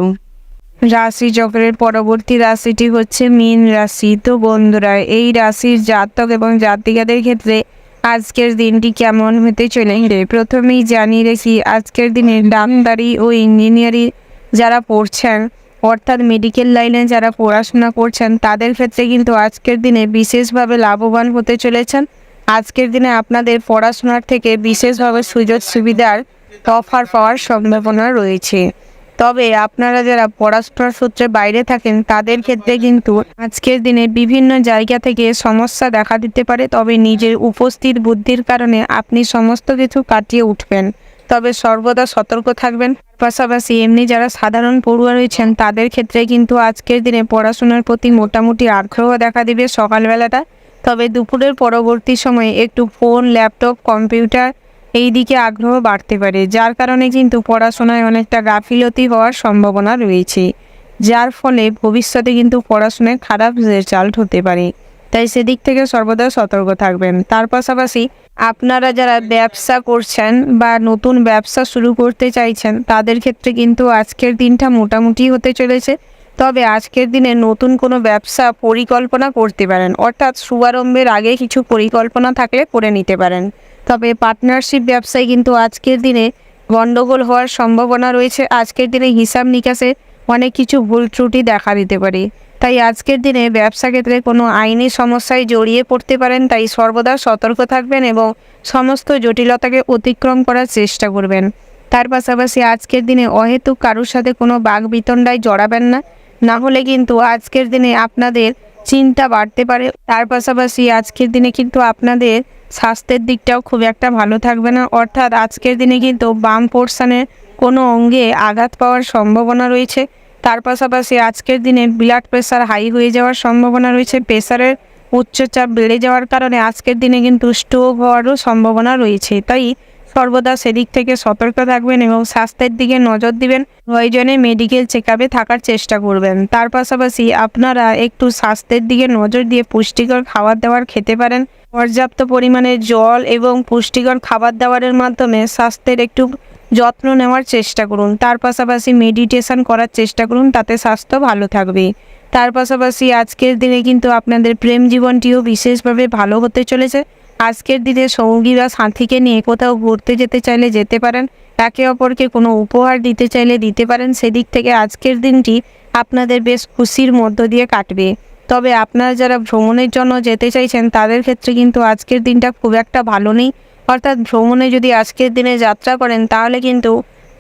রাশি চক্রের পরবর্তী রাশিটি হচ্ছে মীন রাশি। তো বন্ধুরা, এই রাশির জাতক এবং জাতিকাদের ক্ষেত্রে আজকের দিনটি কেমন হতে চলেছে প্রথমেই জানিয়ে রেখি, আজকের দিনে ডাক্তারি ও ইঞ্জিনিয়ারিং যারা পড়ছেন, অর্থাৎ মেডিকেল লাইনে যারা পড়াশোনা করছেন, তাদের ক্ষেত্রে কিন্তু আজকের দিনে বিশেষভাবে লাভবান হতে চলেছেন। আজকের দিনে আপনাদের পড়াশোনার থেকে বিশেষভাবে সুযোগ সুবিধার অফার পাওয়ার সম্ভাবনা রয়েছে। তবে আপনারা যারা পড়াশোনার সূত্রে বাইরে থাকেন তাদের ক্ষেত্রে কিন্তু আজকের দিনে বিভিন্ন জায়গা থেকে সমস্যা দেখা দিতে পারে, তবে নিজের উপস্থিত বুদ্ধির কারণে আপনি সমস্ত কিছু কাটিয়ে উঠবেন, তবে সর্বদা সতর্ক থাকবেন। পাশাপাশি এমনি যারা সাধারণ পড়ুয়া রয়েছেন তাদের ক্ষেত্রে কিন্তু আজকের দিনে পড়াশোনার প্রতি মোটামুটি আগ্রহ দেখা দিবে সকালবেলাটা, তবে দুপুরের পরবর্তী সময়ে একটু ফোন, ল্যাপটপ, কম্পিউটার এই দিকে আগ্রহ বাড়তে পারে, যার কারণে কিন্তু পড়াশোনায় অনেকটা গাফিলতি হওয়ার সম্ভাবনা রয়েছে, যার ফলে ভবিষ্যতে কিন্তু পড়াশোনায় খারাপ রেজাল্ট হতে পারে। তাই সেদিক থেকে সর্বদা সতর্ক থাকবেন। তার পাশাপাশি আপনারা যারা ব্যবসা করছেন বা নতুন ব্যবসা শুরু করতে চাইছেন তাদের ক্ষেত্রে কিন্তু আজকের দিনটা মোটামুটি হতে চলেছে। তবে আজকের দিনে নতুন কোনো ব্যবসা পরিকল্পনা করতে পারেন, অর্থাৎ শুভারম্ভের আগে কিছু পরিকল্পনা থাকলে করে নিতে পারেন। তবে পার্টনারশিপ ব্যবসায় কিন্তু আজকের দিনে গণ্ডগোল হওয়ার সম্ভাবনা রয়েছে। আজকের দিনে হিসাব নিকাশে অনেক কিছু ভুল ত্রুটি দেখা দিতে পারে। তাই আজকের দিনে ব্যবসা ক্ষেত্রে কোনো আইনি সমস্যায় জড়িয়ে পড়তে পারেন, তাই সর্বদা সতর্ক থাকবেন এবং সমস্ত জটিলতাকে অতিক্রম করার চেষ্টা করবেন। তার পাশাপাশি আজকের দিনে অহেতুক কারোর সাথে কোনো বাকবিতণ্ডায় জড়াবেন না, না হলে কিন্তু আজকের দিনে আপনাদের চিন্তা বাড়তে পারে। তার পাশাপাশি আজকের দিনে কিন্তু আপনাদের স্বাস্থ্যের দিকটাও খুব একটা ভালো থাকবে না, অর্থাৎ আজকের দিনে কিন্তু বাম পোর্শনের কোনো অঙ্গে আঘাত পাওয়ার সম্ভাবনা রয়েছে। তার পাশাপাশি আজকের দিনে ব্লাড প্রেশার হাই হয়ে যাওয়ার সম্ভাবনা রয়েছে। প্রেশারের উচ্চচাপ বেড়ে যাওয়ার কারণে আজকের দিনে কিন্তু স্ট্রোক হওয়ারও সম্ভাবনা রয়েছে। তাই সর্বদা সেদিক থেকে সতর্ক থাকবেন এবং স্বাস্থ্যের দিকে নজর দিবেন। প্রয়োজনে মেডিকেল চেকআপে থাকার চেষ্টা করবেন। তার পাশাপাশি আপনারা একটু স্বাস্থ্যের দিকে নজর দিয়ে পুষ্টিকর খাবার দাবার খেতে পারেন। পর্যাপ্ত পরিমাণে জল এবং পুষ্টিকর খাবার দাবারের মাধ্যমে স্বাস্থ্যের একটু যত্ন নেওয়ার চেষ্টা করুন। তার পাশাপাশি মেডিটেশন করার চেষ্টা করুন, তাতে স্বাস্থ্য ভালো থাকবে। তার পাশাপাশি আজকের দিনে কিন্তু আপনাদের প্রেম জীবনটিও বিশেষভাবে ভালো হতে চলেছে। আজকের দিনে সঙ্গী বা সাথীকে নিয়ে কোথাও ঘুরতে যেতে চাইলে যেতে পারেন, একে অপরকে কোনো উপহার দিতে চাইলে দিতে পারেন। সেদিক থেকে আজকের দিনটি আপনাদের বেশ খুশির মধ্য দিয়ে কাটবে। তবে আপনারা যারা ভ্রমণের জন্য যেতে চাইছেন তাদের ক্ষেত্রে কিন্তু আজকের দিনটা খুব একটা ভালো নেই, অর্থাৎ ভ্রমণে যদি আজকের দিনে যাত্রা করেন তাহলে কিন্তু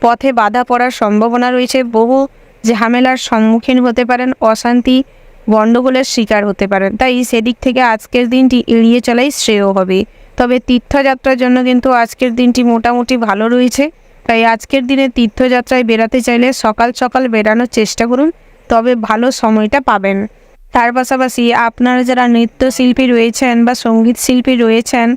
পথে বাধা পড়ার সম্ভাবনা রয়েছে, বহু ঝামেলার সম্মুখীন হতে পারেন, অশান্তি গণ্ডগোলের শিকার হতে পারেন। তাই সেদিক থেকে আজকের দিনটি এড়িয়ে চলাই শ্রেয় হবে। তবে তীর্থযাত্রার জন্য কিন্তু আজকের দিনটি মোটামুটি ভালো রয়েছে। তাই আজকের দিনে তীর্থযাত্রায় বেরাতে চাইলে সকাল সকাল বেরানোর চেষ্টা করুন, তবে ভালো সময়টা পাবেন। তার পাশাপাশি আপনারা যারা নৃত্যশিল্পী রয়েছেন বা সঙ্গীত শিল্পী রয়েছেন,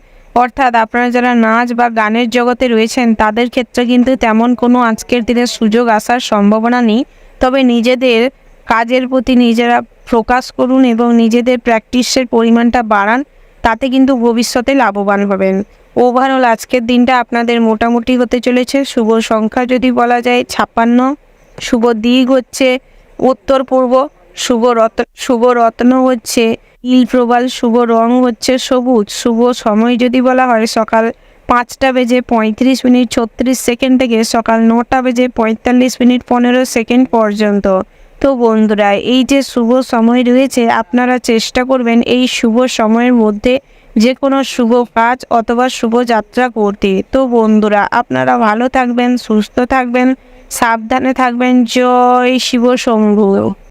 অর্থাৎ আপনারা যারা নাচ বা গানের জগতে রয়েছেন তাদের ক্ষেত্রে কিন্তু তেমন কোনো আজকের দিনে সুযোগ আসার সম্ভাবনা নেই। তবে নিজেদের কাজের প্রতি নিজেরা ফোকাস করুন এবং নিজেদের প্র্যাকটিসের পরিমাণটা বাড়ান, তাতে কিন্তু ভবিষ্যতে লাভবান হবেন। ওভারঅল আজকের দিনটা আপনাদের মোটামুটি হতে চলেছে। শুভ সংখ্যা যদি বলা যায় 56, শুভ দিক হচ্ছে উত্তর পূর্ব, শুভ রত্ন হচ্ছে নীল প্রবাল, শুভ রং হচ্ছে সবুজ, শুভ সময় যদি বলা হয় সকাল 5টা বেজে 35 মিনিট 36 সেকেন্ড থেকে সকাল 9টা বেজে 45 মিনিট 15 সেকেন্ড পর্যন্ত। তো বন্ধুরা, এই যে শুভ সময় রয়েছে আপনারা চেষ্টা করবেন এই শুভ সময়ের মধ্যে যে কোনো শুভ কাজ অথবা শুভ যাত্রা করতে। তো বন্ধুরা, আপনারা ভালো থাকবেন, সুস্থ থাকবেন, সাবধানে থাকবেন। জয় শিব শম্ভু।